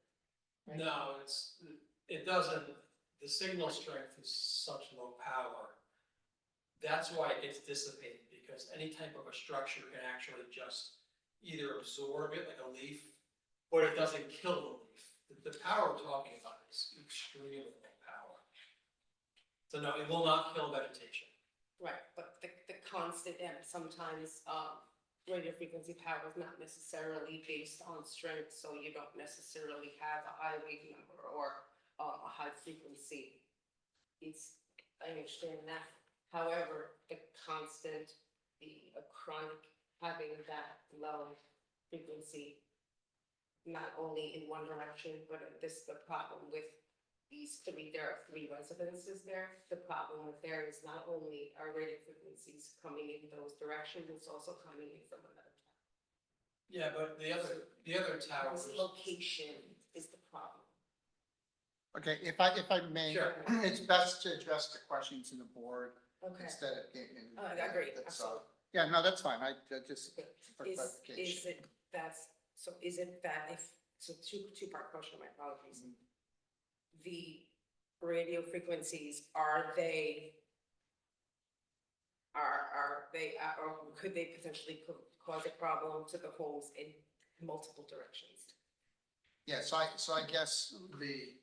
right? No, it doesn't, the signal strength is such low power. That's why it gets dissipated, because any type of a structure can actually just either absorb it like a leaf, but it doesn't kill the leaf. The power we're talking about is extremely low power. So no, it will not kill vegetation. Right, but the constant, and sometimes, radio frequency power is not necessarily based on strength, so you don't necessarily have a high wave number or, a high frequency. I understand that, however, the constant, a chronic having that low frequency, not only in one direction, but the problem with there are 3 residences there. The problem with there is not only are radio frequencies coming in those directions, it's also coming in from another tower. Yeah, but the other towers. This location is the problem. Okay, if I may, Sure. it's best to address the questions in the board Okay. instead of getting. I agree, that's, absolutely. Yeah, no, that's fine. I just, for Is clarification. it that if, so two-part question, my apologies. The radio frequencies, or could they potentially cause a problem to the homes in multiple directions? Yeah, so I guess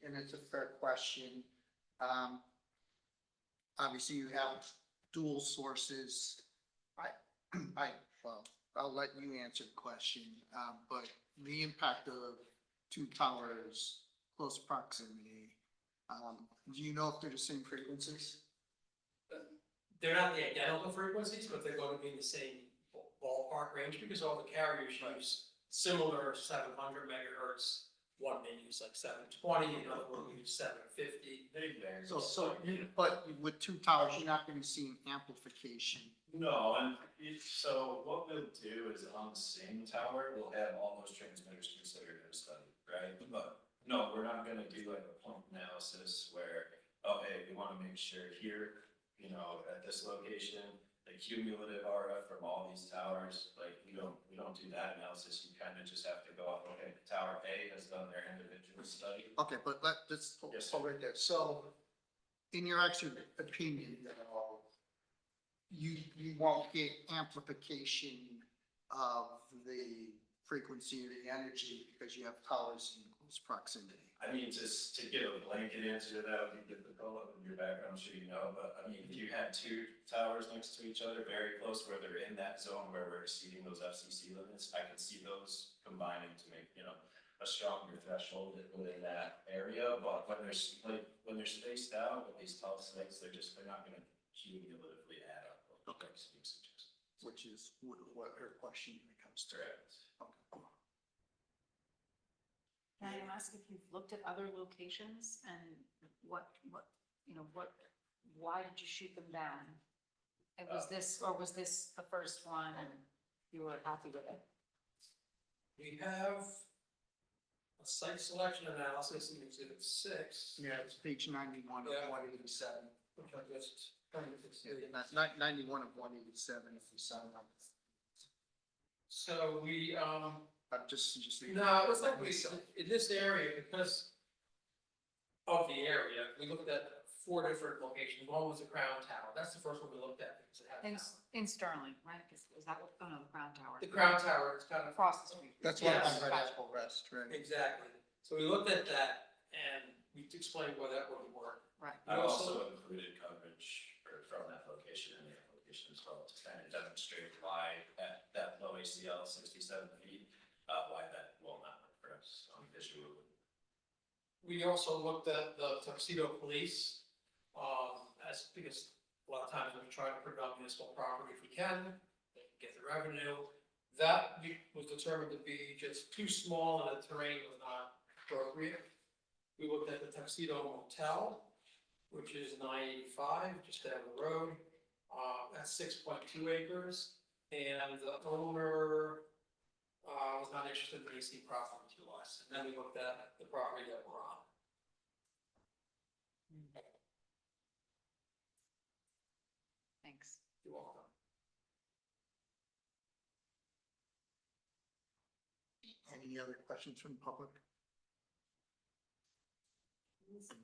and it's a fair question. Obviously you have dual sources. Well, I'll let you answer the question, but the impact of 2 towers, close proximity, do you know if they're the same frequencies? They're not the identical frequencies, but they're going to be in the same ballpark range, because all the carriers use similar 700 megahertz. One may use like 720, another one will use 750. But with 2 towers, you're not gonna see an amplification. No, and so what we'll do is on the same tower, we'll have all those transmitters considered in a study, right? But no, we're not gonna do like a point analysis where, oh, hey, we wanna make sure here, at this location, the cumulative RF from all these towers, like, we don't do that analysis. You kind of just have to go off, okay, tower A has done their individual study. Okay, but let's Yes, hold right there. So in your actual opinion, you won't get amplification of the frequency or the energy because you have towers in close close proximity. I mean, just to give a blanket answer, that would be difficult in your background, I'm sure you know, but I mean, if you had two towers next to each other, very close, where they're in that zone where we're exceeding those FCC limits, I can see those combining to make, a stronger threshold within that area, but when they're spaced out with these tall sites, they're not gonna cumulatively add up. Okay. Which is what her question comes to. Okay. Can I ask if you've looked at other locations and why did you shoot them down? And was this the first one and you were happy with it? We have a site selection analysis in exhibit 6. Yeah, it's page 91 of Yeah. 187. Which I just kind of Yeah, 91 of 187 if you sign up. So we, Just. no, it's like in this area, because of the area, we looked at 4 different locations. One was the Crown Tower. That's the first one we looked at because it had. a tower. In Sterling, right? Is that what, oh no, the Crown Tower. The Crown Tower is kind of. Across the street. That's what Yes. I'm right at rest, right? Exactly. So we looked at that and we explained why that wouldn't work. Right. I also included coverage from that location in the application as well, to kind of demonstrate why at that low ACL, 67 feet, why that will not work for us visually. We also looked at the Tuxedo Police, because a lot of times we try to put it on municipal property if we can, get the revenue. That was determined to be just too small and the terrain was not appropriate. We looked at the Tuxedo Motel, which is 985, just down the road. That's 6.2 acres, and the owner was not interested in AC property to us. And then we looked at the property that we're on. Thanks. You're welcome. Any other questions from the public? Okay.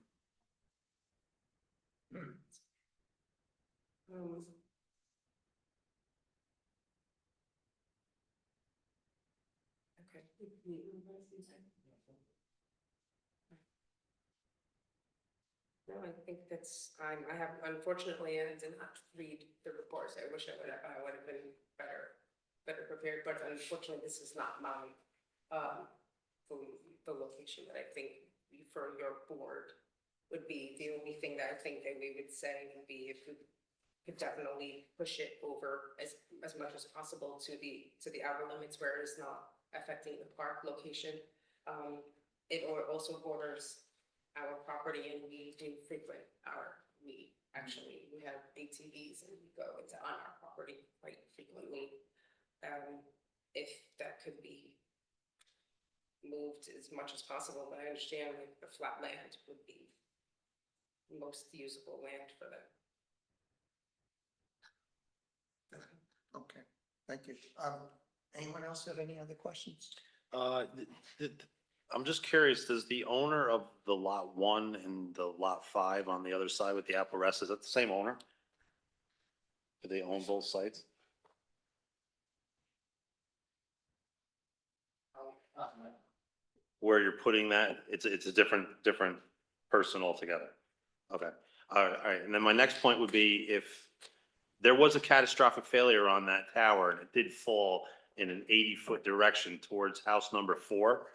No, I think that's, I have, unfortunately, I did not read the reports. I wish I would have been better prepared, but unfortunately, this is not my, the location that I think for your board would be. The only thing that I think that we would say would be if we could definitely push it over as much as possible to the outer limits where it's not affecting the park location. It also borders our property and we do frequent we have ATVs and we go into on our property quite frequently. If that could be moved as much as possible, but I understand like the flat land would be most usable land for them. Okay, thank you. Anyone else have any other questions? I'm just curious, does the owner of the lot 1 and the lot 5 on the other side with the apple rest, is that the same owner? Do they own both sites? Where you're putting that, it's a different person altogether. Okay, all right. And then my next point would be if there was a catastrophic failure on that tower and it did fall in an 80-foot direction towards house number 4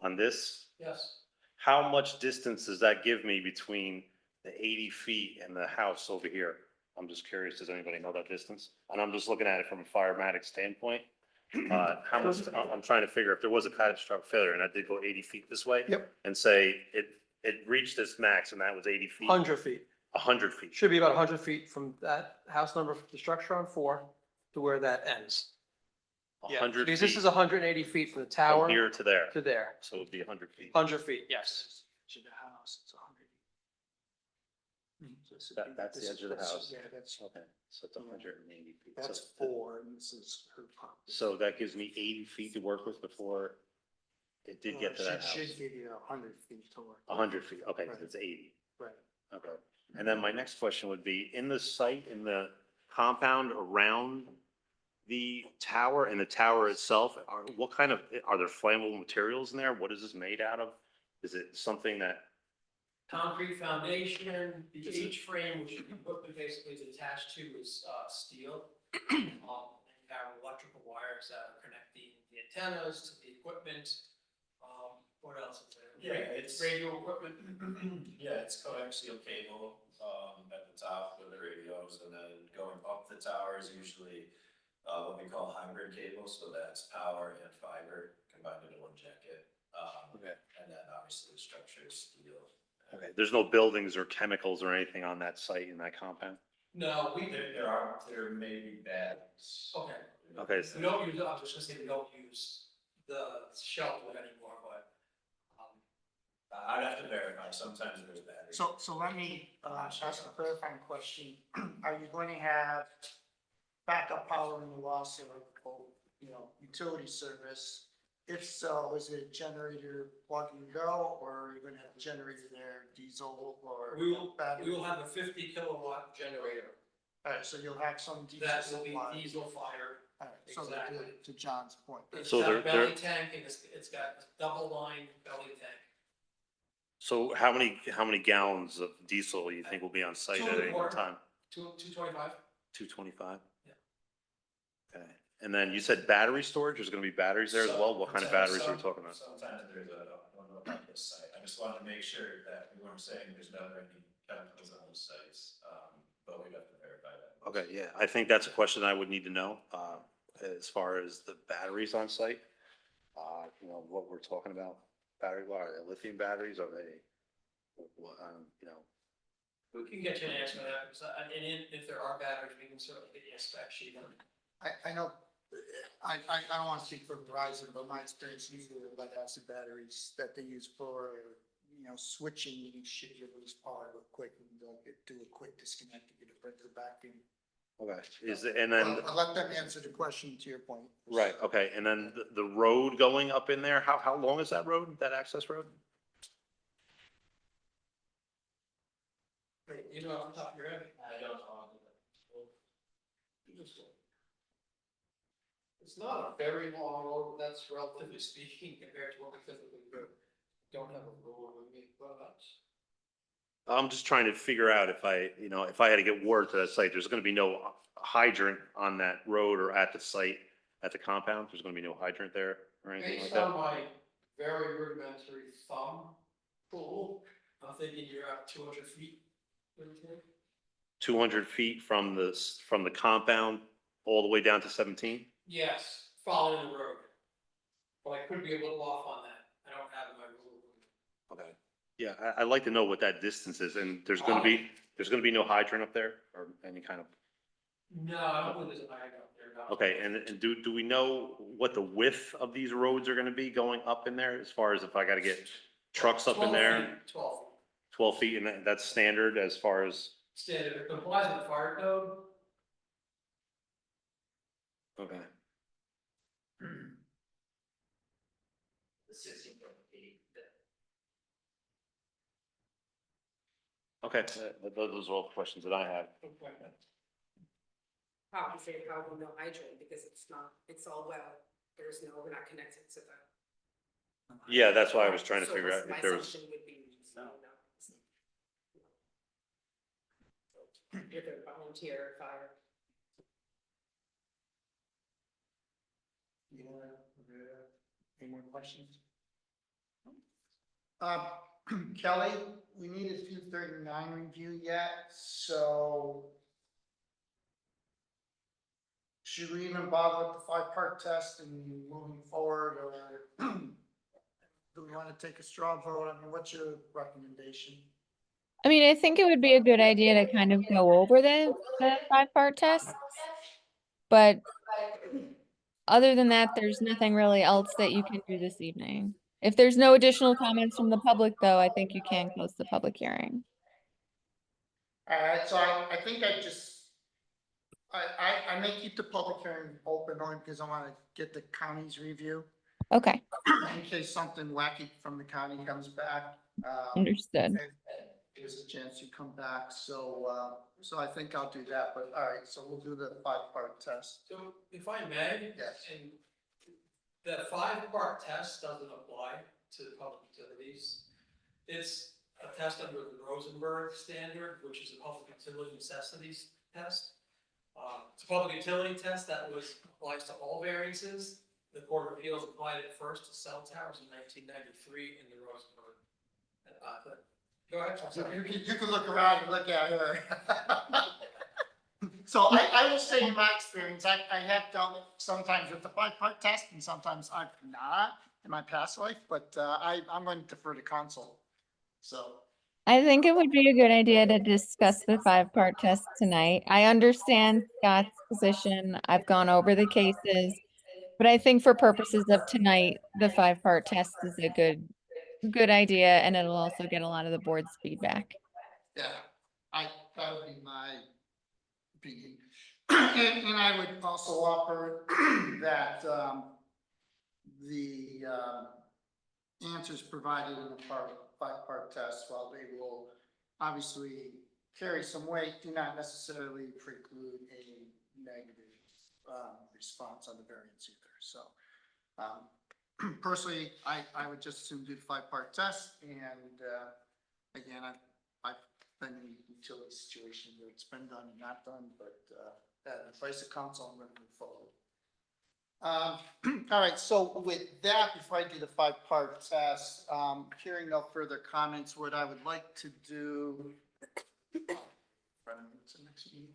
on this, Yes. how much distance does that give me between the 80 feet and the house over here? I'm just curious, does anybody know that distance? And I'm just looking at it from a firematic standpoint. How much, I'm trying to figure if there was a catastrophic failure and I did go 80 feet this way. Yep. And say it reached its max and that was 80 feet. 100 feet. 100 feet. Should be about 100 feet from that house number, the structure on 4 to where that ends. Yeah, 100 because this feet is 180 feet from the tower from here to there. to there. So it'd be 100 feet. 100 feet, yes. To the house, it's 100. That's the edge of the house. Yeah, that's, Okay, so it's 180 feet. that's So- 4 and this is her property. So that gives me 80 feet to work with before it did get to that house. Should give you 100 feet to work. 100 feet, okay, Right. it's 80. Right. Okay. And then my next question would be, in the site, in the compound around the tower and the tower itself, are there flammable materials in there? What is this made out of? Is it something that, Concrete foundation, the H-frame, which the equipment basically is attached to is, steel. You have electrical wires that are connecting the antennas to the equipment. What else is there? Yeah, it's- Radio equipment. Yeah, it's coaxial cable, at the top with the radios, and then going up the tower is usually, what we call hybrid cable, so that's power and fiber combined into one jacket. Okay. And then obviously the structure is steel. okay, there's no buildings or chemicals or anything on that site in that compound? No, There may be bags. okay. Okay, We don't use, I was just gonna say, we don't use the shelter anymore, but, I'd have to verify, sometimes there's batteries. So let me, ask a clarifying question. Are you going to have backup power in the loss of, utility service? If so, is it a generator plug and go, or are you gonna have a generator there, diesel or we will battery? have a 50 kilowatt generator Alright, so you'll have some diesel that will be supply. diesel fired. Alright, so Exactly. to John's point. It's So got a they're- belly tank and it's got a double line belly tank. So how many gallons of diesel you think will be on site Two at and a any one quarter. time? 225. 225? Yeah. Okay, and then you said battery storage, there's gonna be batteries there as well? What kind of batteries are we talking about? Sometimes there's on this site, I just wanted to make sure that we weren't saying there's never any chemicals on those sites, but we'd have to verify that. Okay, yeah, I think that's a question I would need to know, as far as the batteries on site. What we're talking about, battery, what are they, lithium batteries, are they, We can get you an answer to that, because if there are batteries, we can certainly get you a spec sheet on it. I know, I don't wanna speak for Verizon, but my experience usually with lead acid batteries that they use for, switching, you should release power real quick and they'll do a quick disconnect to get it breaker back in. okay, and then, I'll let them answer the question to your point. right, okay, and then the road going up in there, how long is that road, that access road? You know, off the top of your head. I don't know. It's not a very long road, that's relatively speaking compared to what we typically do. Don't have a rule with me, but. I'm just trying to figure out if I had to get word to that site, there's gonna be no hydrant on that road or at the site, at the compound, there's gonna be no hydrant there or anything like Based on that? my very rudimentary thumb rule, I'm thinking you're at 200 feet. 200 feet from the compound all the way down to 17? Yes, following the road. But I could be a little off on that. I don't have my rule. Okay. Yeah, I'd like to know what that distance is, and there's gonna be no hydrant up there, or any kind of, No, I don't believe there's an iron up there. no. okay, and do we know what the width of these roads are gonna be going up in there, as far as if I gotta get trucks up in 12 there? feet, 12 feet. 12 feet, and that's standard as far as, Standard, it complies with the fire code. okay. Okay, those are all the questions that I have. Obviously, probably no hydrant because it's all well, we're not connected to the. Yeah, that's why I was trying to So figure out my if there was, assumption would be, no. If they're volunteer fire. Any more questions? Kelly, we need a 239 review yet, so should we even bother with the 5-part test and moving forward, or do we want to take a straw vote? I mean, what's your recommendation? I mean, I think it would be a good idea to kind of go over the 5-part test. But other than that, there's nothing really else that you can do this evening. If there's no additional comments from the public, though, I think you can close the public hearing. All right, so I think I may keep the public hearing open only because I want to get the county's review Okay, in case something wacky from the county comes back. understood. and There's a chance you come back, so I think I'll do that, but all right, so we'll do the 5-part test. So if I may? Yes. And the 5-part test doesn't apply to public utilities. It's a test under the Rosenberg standard, which is a public utility necessities test. It's a public utility test that applies to all variances. The Court of Appeals applied it first to cell towers in 1993 in the Rosenberg. Go ahead. I'm sorry. You can look around and look at her. So I will say in my experience, I have dealt sometimes with the 5-part test and sometimes I've not in my past life, but I'm going to defer to counsel. So. I think it would be a good idea to discuss the 5-part test tonight. I understand Scott's position. I've gone over the cases, but I think for purposes of tonight, the 5-part test is a good idea, and it'll also get a lot of the board's feedback. Yeah, that would be my opinion. And I would also offer that, the, answers provided in the 5-part test, while they will obviously carry some weight, do not necessarily preclude a negative, response on the variance either. So, personally, I would just assume do the 5-part test, and, again, I've been in a utility situation where it's been done and not done, but, that advice of counsel, I'm going to move forward. All right, so with that, before I do the 5-part test, hearing no further comments, what I would like to do. What's the next meeting?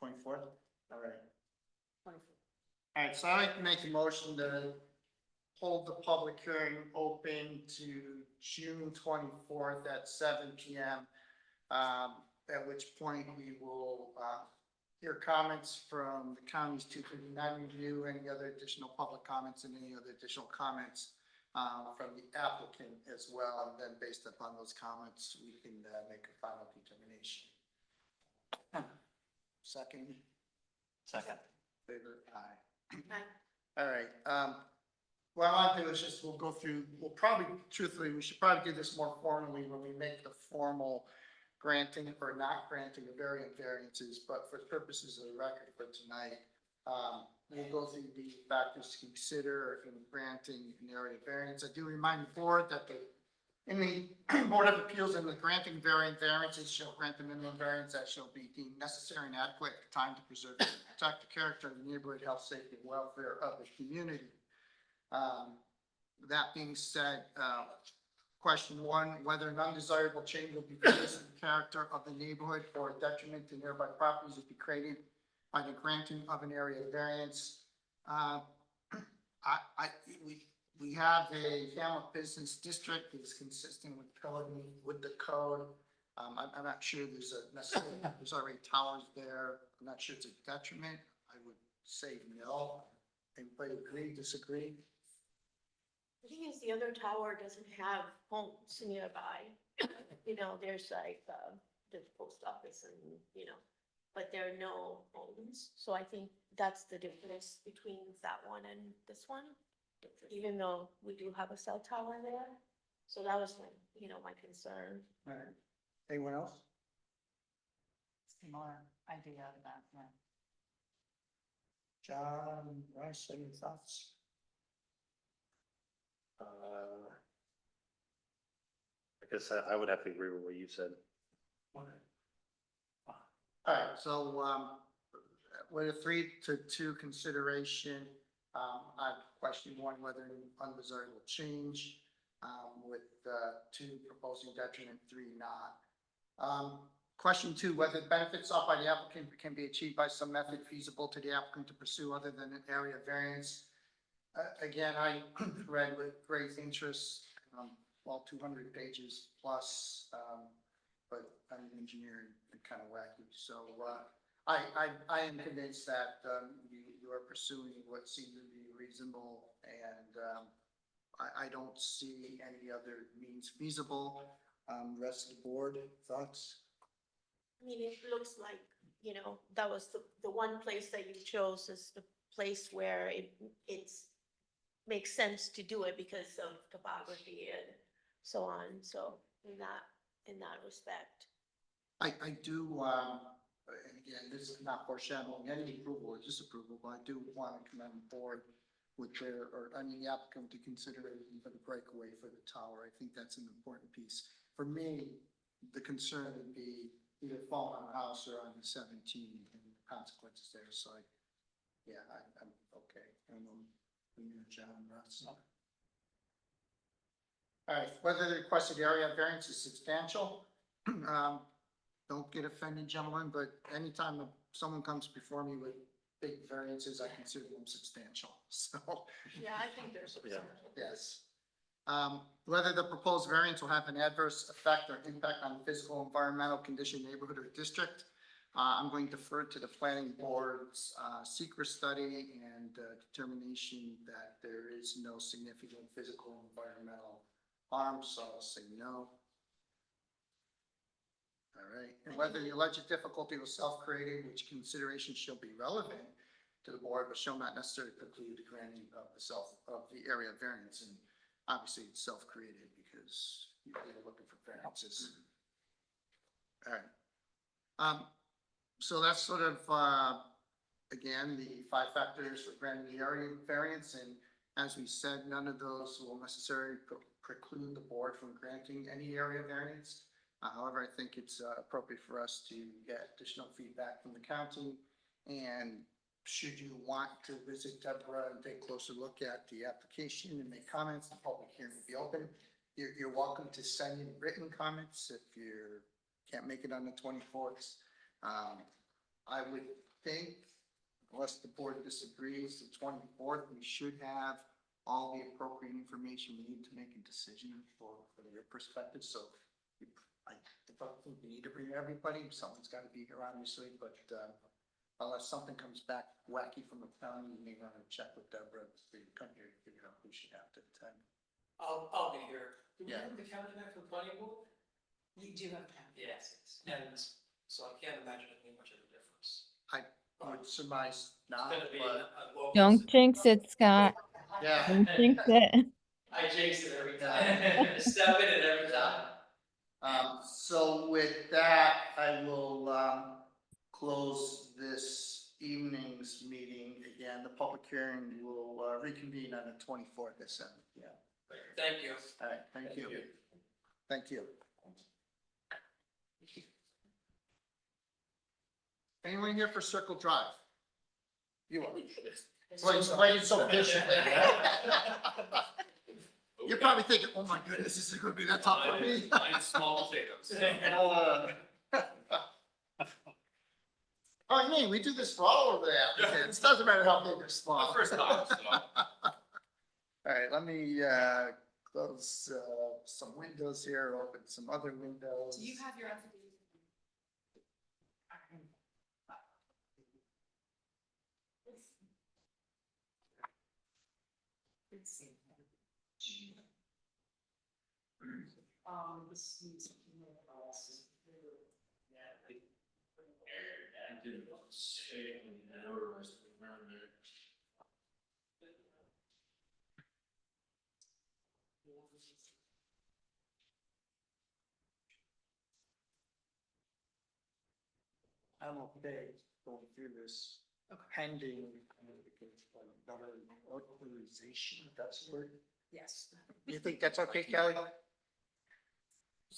24th? All right. All right, so I'd like to make a motion to hold the public hearing open to June 24th at 7 p.m. At which point we will hear comments from the county's 239 review, any other additional public comments, and any other additional comments from the applicant as well. And then based upon those comments, we can make a final determination. Second? Second. Favor? Aye. All right. What I'll do is just, we'll go through, truthfully, we should probably do this more formally when we make the formal granting or not granting of variances, but for purposes of the record for tonight, we'll go through the factors to consider in granting an area variance. I do remind the board that in the Board of Appeals, in the granting variances shall grant the minimum variance that shall be deemed necessary and adequate at the time to preserve and protect the character of the neighborhood, health, safety, and welfare of the community. That being said, question 1, whether an undesirable change will be produced in the character of the neighborhood or a detriment to nearby properties will be created by the granting of an area variance. We have a Hamlet Business District that is consistent with the code. I'm not sure there's already towers there. I'm not sure it's a detriment. I would say no. Anybody agree, disagree? The thing is, the other tower doesn't have homes nearby. You know, there's like, the post office and, you know, but there are no homes. So I think that's the difference between that one and this one, even though we do have a cell tower there. So that was my concern. All right. Anyone else? Similar idea of that, yeah. John, Rice, any thoughts? I guess I would have to agree with what you said. All right, so with a 3-2 consideration, I question 1, whether an undesirable change, with 2 proposing detriment, 3 not. Question 2, whether benefits sought by the applicant can be achieved by some method feasible to the applicant to pursue other than an area variance. Again, I read with great interest, all 200 pages plus, but I'm an engineer and kind of wacky. So I am convinced that you are pursuing what seems to be reasonable, and I don't see any other means feasible. Rest of the board, thoughts? I mean, it looks like, that was the one place that you chose is the place where it's makes sense to do it because of topography and so on. So in that respect. I do, and again, this is not foreshadowing any approval or disapproval, but I do want to commend the board with their, or I mean, the applicant to consider it for the breakaway for the tower. I think that's an important piece. For me, the concern would be either falling on the house or on the 17 and the consequences there. So I'm okay. And John Russ. All right, whether the requested area variance is substantial, don't get offended, gentlemen, but anytime someone comes before me with big variances, I consider them substantial. So, Yeah, I think there's. Yeah. yes. Whether the proposed variance will have an adverse effect or impact on the physical, environmental condition, neighborhood, or district. I'm going to defer to the planning board's secret study and determination that there is no significant physical, and environmental harm, so I'll say no. All right, and whether the alleged difficulty was self-created, which consideration shall be relevant to the board, but shall not necessarily preclude the granting of the area variance. And obviously it's self-created because you're looking for variances. All right. So that's sort of, again, the 5 factors for granting the area variance. And as we said, none of those will necessarily preclude the board from granting any area variance. However, I think it's appropriate for us to get additional feedback from the county. And should you want to visit Deborah and take a closer look at the application and make comments, the public hearing will be open. You're welcome to send in written comments if you can't make it on the 24th. I would think, unless the board disagrees, the 24th, we should have all the appropriate information we need to make a decision from your perspective. So I think we need to bring everybody. Someone's got to be here, obviously, but unless something comes back wacky from the county, you may want to check with Deborah so you come here and figure out who should have to attend. I'll be here. Do we Yeah. have the county back from planning board? We do have that. Yes. And so I can't imagine it being much of a difference. I would surmise not, It's gonna be but a local Don't city. jinx it, Scott. yeah. Don't jinx it. I jinx it every time. Step in it every time. So with that, I will close this evening's meeting. Again, the public hearing will reconvene on the 24th at 7 p.m. Thank you. All right, thank you. Thank you. Anyone here for Circle Drive? You are. Waiting so patiently. You're probably thinking, oh my goodness, this is gonna be that tough for me. Small potatoes. Oh, I mean, we do this for all of the applicants. Doesn't matter how big or small. First time, so. All right, let me close some windows here, open some other windows. Do you have your affidavit? This needs to be I'm okay going through this pending notarization, if that's the word. Yes. You think that's okay, Kelly?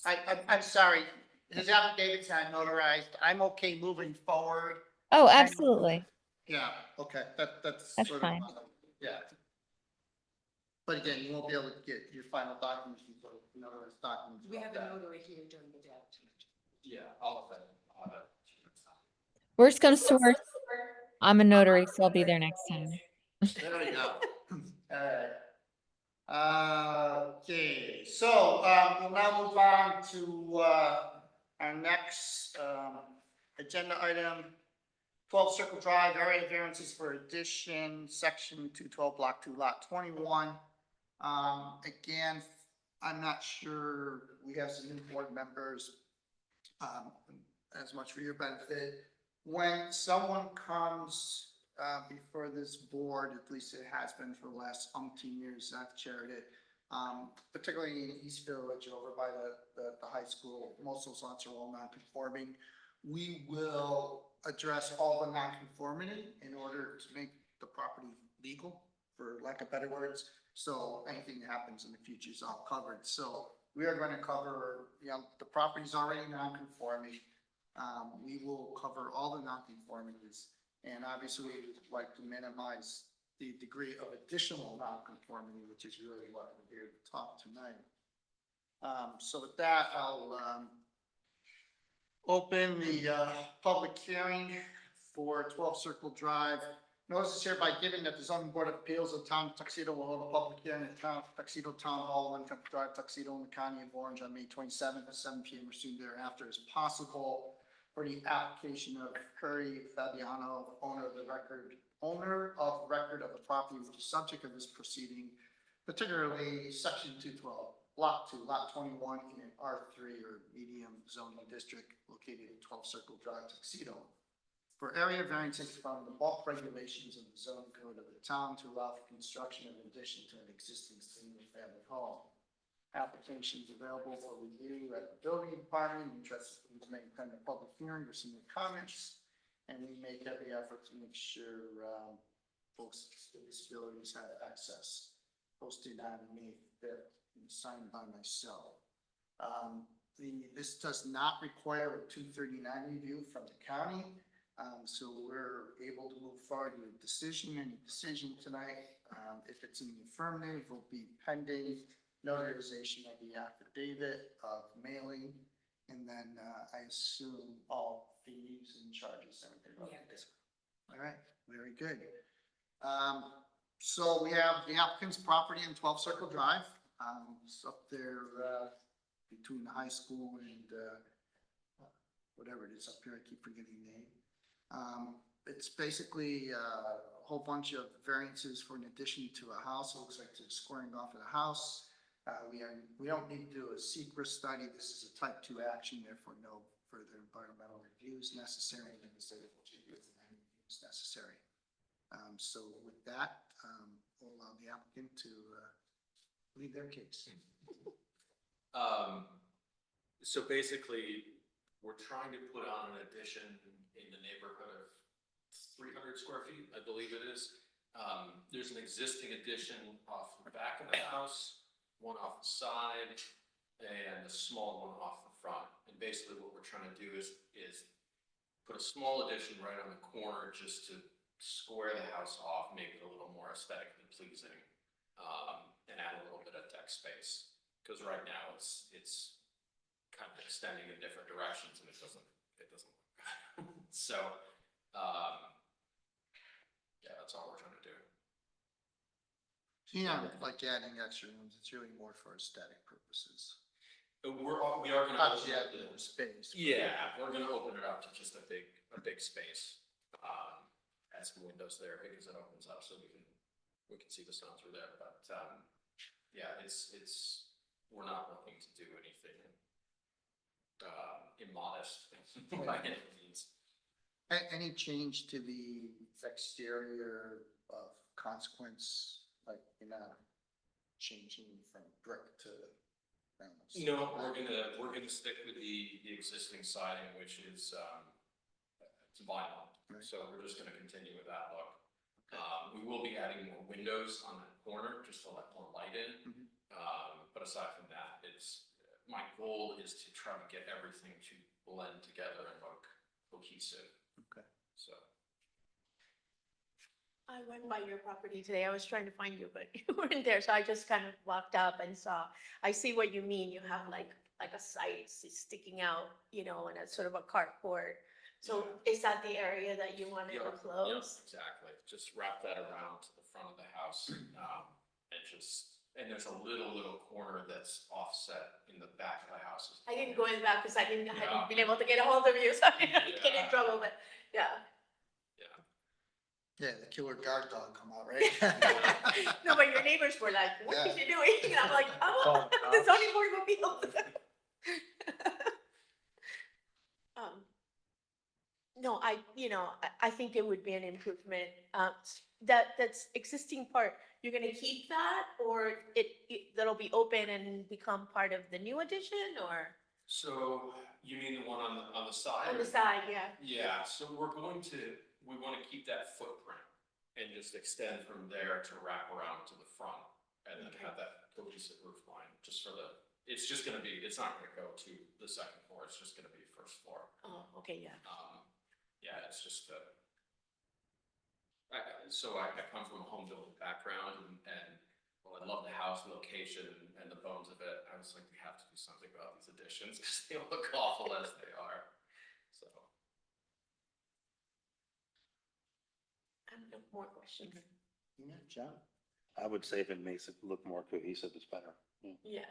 I'm sorry, his affidavit's not notarized. I'm okay moving forward. Oh, absolutely. Yeah, okay, that's That's sort of, fine. yeah. But again, you won't be able to get your final documents until notarized documents. We have about a that. notary here during the day. Yeah, all of that. Worst comes to worst, I'm a notary, so I'll be there next time. There we go. Alright. Okay, so, we'll now move on to, our next, agenda item. 12 Circle Drive, area variances for addition, section 212, block 2, lot 21. Again, I'm not sure, we have some new board members. As much for your benefit, when someone comes before this board, at least it has been for the last umpteen years, I've chaired it, particularly in East Village over by the high school, most of those lots are all non-conforming. We will address all the non-conformity in order to make the property legal. for lack of better words. So anything that happens in the future is all covered. So we are going to cover, the property's already non-conforming. We will cover all the non-conformities. And obviously, we'd like to minimize the degree of additional non-conformity, which is really what we're here to talk tonight. So with that, I'll open the public hearing for 12 Circle Drive. Notice is hereby given that the zoning board of appeals of the town of Tuxedo will hold a public hearing at Tuxedo Town Hall, 1 Temple Drive, Tuxedo, in the county of Orange on May 27th at 7 p.m. or soon thereafter as possible for the application of Curry Fabiano, owner of record of the property which is subject of this proceeding, particularly section 212, block 2, lot 21 in an R3 or medium zoning district located at 12 Circle Drive, Tuxedo, for area variances from the bulk regulations of the zoning code of the town to allow for construction in addition to an existing single-family home. Applications available for review at the building department. Interested in making a public hearing or some comments, and we make every effort to make sure folks with disabilities have access. Posted on May 5th and signed by myself. This does not require a 239 review from the county. So we're able to move forward with a decision. Any decision tonight, if it's in the affirmative, will be pending notarization of the affidavit of mailing, and then I assume all fees and charges, everything. Yes. All right, very good. So we have the applicant's property in 12 Circle Drive. It's up there between the high school and whatever it is up here. I keep forgetting the name. It's basically a whole bunch of variances for an addition to a house. It looks like it's squaring off of the house. We don't need to do a secret study. This is a type 2 action, therefore no further environmental reviews necessary, and is necessary. So with that, we'll allow the applicant to lead their case. So basically, we're trying to put on an addition in the neighborhood of 300 square feet, I believe it is. There's an existing addition off the back of the house, one off the side, and a small one off the front. And basically what we're trying to do is put a small addition right on the corner just to square the house off, make it a little more aesthetically pleasing, and add a little bit of deck space. Because right now it's kind of extending in different directions and it doesn't work. So, yeah, that's all we're trying to do. Yeah, like adding extra rooms, it's really more for aesthetic purposes. We are gonna Obviously, open add more space. Yeah, we're gonna open it up to just a big space. Add some windows there because it opens up so we can see the sun through there. But yeah, we're not looking to do anything immodest by any means. Any change to the exterior of consequence, like you're not changing from brick to panels? No, we're gonna stick with the existing siding, which is it's vinyl. Right. So we're just gonna continue with that look. We will be adding more windows on that corner just to let more light in. Mhm. But aside from that, my goal is to try to get everything to blend together and look cohesive. Okay. So. I went by your property today. I was trying to find you, but you weren't there. So I just kind of walked up and saw, I see what you mean. You have like a site sticking out, and a sort of a carport. So is that the area that you want to Yeah, close? exactly. Just wrap that around to the front of the house, and there's a little corner that's offset in the back of the house. I didn't go in back because I hadn't Yeah. been able to get a hold of you, so I didn't get in trouble, but yeah. Yeah, the killer guard dog come out, right? No, but your neighbors were like, what Yeah. is she doing? And I'm like, oh, Oh, the zoning board of appeals. No, I think it would be an improvement. That's existing part, you're gonna keep that, or that'll be open and become part of the new addition, or So you mean the one on the side? on the side, yeah? Yeah, so we want to keep that footprint. and just extend from there to wrap around to the front, and then have that cohesive roof line, just for the, it's just gonna be, it's not gonna go to the second floor, it's just gonna be first floor. Oh, okay, yeah. Yeah, it's just, I come from a home building background, and well, I love the house location and the bones of it. I was like, we have to do something about these additions, because they look awful as they are, so. I have no more questions. Yeah, John? I would say if it makes it look more cohesive, it's better. Yeah. Yeah,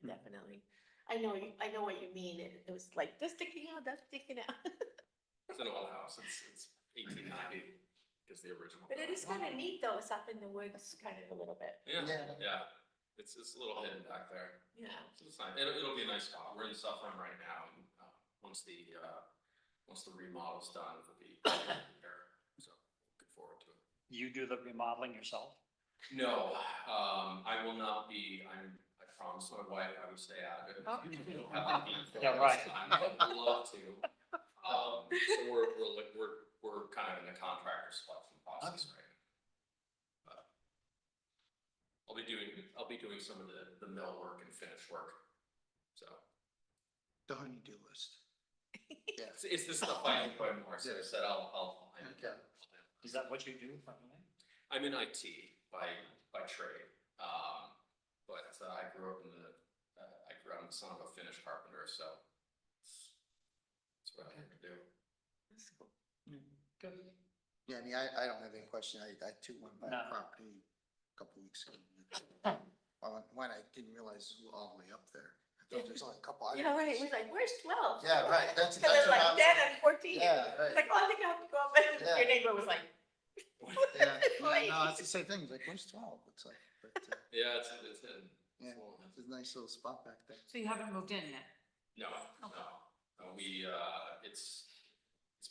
definitely. I know what you mean. It was like this sticking out, that's sticking out. It's an old house, it's 1890 is the original. But it is kind of neat though. It's up in the woods kind of a little bit. Yeah, Yeah. yeah, it's a little hidden back there. Yeah. So it's nice. It'll be a nice spot. We're in Suffolk right now, and once the remodel's done, it'll be there. So looking forward to it. You do the remodeling yourself? No, I will not be. I promised my wife I would stay out of it. Oh. Yeah, right. I'd love to. So we're kind of in the contractor selection process right now. But I'll be doing some of the mill work and finish work. So The honey-do list. Yeah. it's the stuff I enjoy more. So I said I'll Okay. Is that what you do for a living? I'm in IT by trade, but I grew up I'm the son of a Finnish carpenter, so it's what I like to do. That's cool. Good. Yeah, I mean, I don't have any question. I too went by No. the property a couple weeks ago. When I didn't realize it was all the way up there. I thought there's only a couple. Yeah, right. It was like, where's 12? Yeah, right. That's Because it's what I like was 10 and 14. Yeah, right. It's like, oh, I think I have to go up. And Yeah. your neighbor was like, Yeah, Wait. no, it's the same thing. It's like, where's 12? It's like, but, Yeah, it's in. yeah, it's a nice little spot back there. So you haven't moved in yet? No, we, it's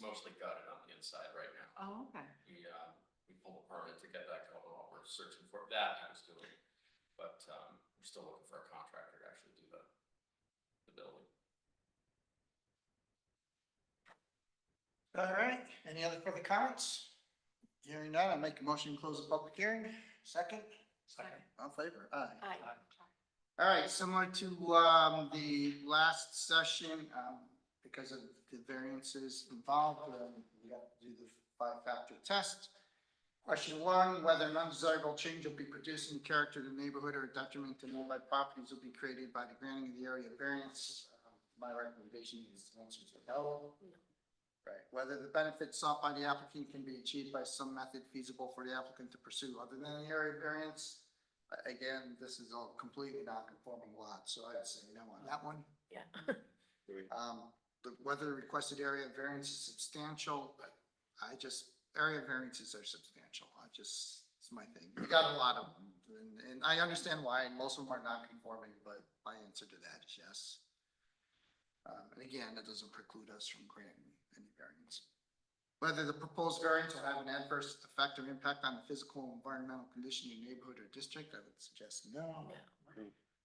mostly gutted on the inside right now. Oh, okay. We pulled a permit to get that going, while we're searching for that, I was doing, but, we're still looking for a contractor to actually do the building. All right, any other further comments? Hearing none, I make a motion to close the public hearing. Second, Second. all in favor? Aye. aye. All right, similar to, the last session, because of the variances involved, we have to do the 5-factor test. Question 1, whether an undesirable change will be produced in the character of the neighborhood or a detriment to nearby properties will be created by the granting of the area variance. My recommendation is the answer is no. Right, whether the benefits sought by the applicant can be achieved by some method feasible for the applicant to pursue other than the area variance. Again, this is a completely non-conforming lot, so I'd say no on that one. Yeah. Whether the requested area variance is substantial, area variances are substantial. It's my thing. We got a lot of them, and I understand why, and most of them are non-conforming, but my answer to that is yes. And again, that doesn't preclude us from granting any variance. Whether the proposed variance will have an adverse effect or impact on the physical and environmental condition in the neighborhood or district, I would suggest no.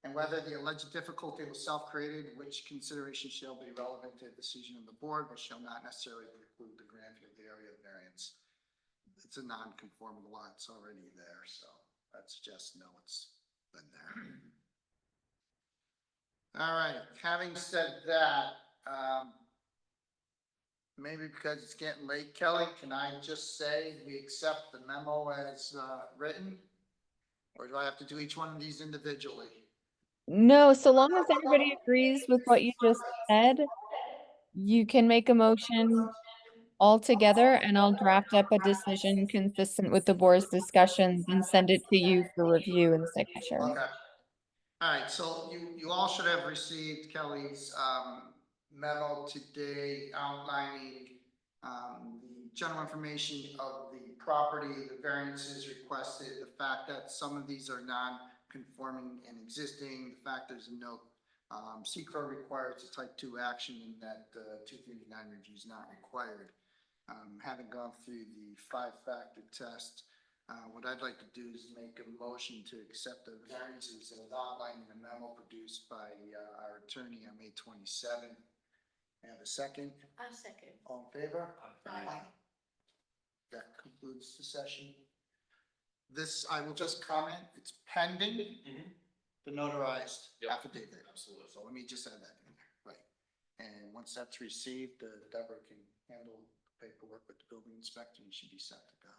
And whether the alleged difficulty was self-created, which consideration shall be relevant to the decision of the board, but shall not necessarily preclude the granting of the area variance. It's a non-conforming lot, it's already there, so I'd suggest no, it's been there. All right, having said that, maybe because it's getting late, Kelly, can I just say we accept the memo as written? Or do I have to do each one of these individually? No, so long as everybody agrees with what you just said, you can make a motion all together and I'll draft up a decision consistent with the board's discussions and send it to you for review and signature. Okay. All right, so you all should have received Kelly's memo today outlining the general information of the property, the variances requested, the fact that some of these are non-conforming and existing, the fact there's a note. SECR requires a type 2 action and that 239 review is not required. Having gone through the 5-factor test, what I'd like to do is make a motion to accept the variances as outlined in the memo produced by our attorney on May 27th. Have a second? I'll second. All in favor? Aye. that concludes the session. This, I will just comment, it's pending the notarized Yep. affidavit. Absolutely. So let me just add that in there, right? And once that's received, Deborah can handle the paperwork with the building inspector and she should be set to go.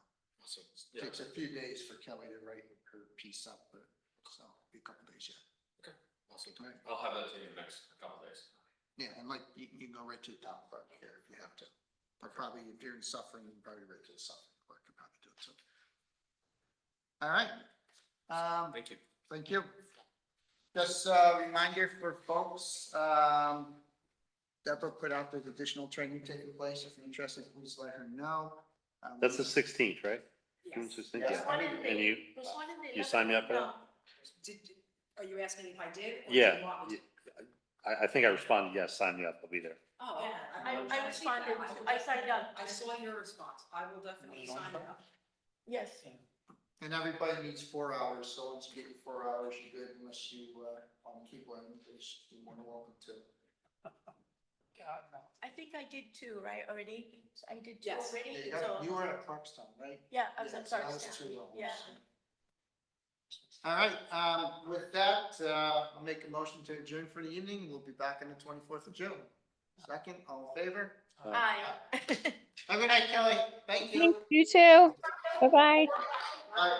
So it takes a few days for Kelly to write her piece up, but so be a couple days yet. Awesome. Right. I'll have that to you in the next couple of days. Yeah, and like, you can go right to the town clerk here if you have to. Or probably if you're in suffering, you can probably right to the suffering clerk could probably do it too. All right. Thank you. Thank you. Just a reminder for folks, Deborah put out there's additional training taking place. If you're interested, please let her know. That's the 16th, right? June 16th, Yes. yeah. And you, There's one in the you signed me up for that? No. Are you asking if I did? Yeah. I think I responded, yes, sign me up, I'll be there. Oh, Yeah, I responded, I signed up. I saw your response. I will definitely sign it up. Yes. And everybody needs 4 hours, so once you get your 4 hours, you're good unless you, want to keep learning, which you're more than welcome to. God, no. I think I did two, right, already? I did two Yes. already, Yeah, so, you were at Parkstown, right? yeah, I was Yeah, at so that was Parkstown, 2 hours. yeah. All right, with that, I'll make a motion to adjourn for the evening. We'll be back on the 24th of June. Second, all in favor? Aye. Have a good night, Kelly. Thank you. You too. Bye-bye. Bye.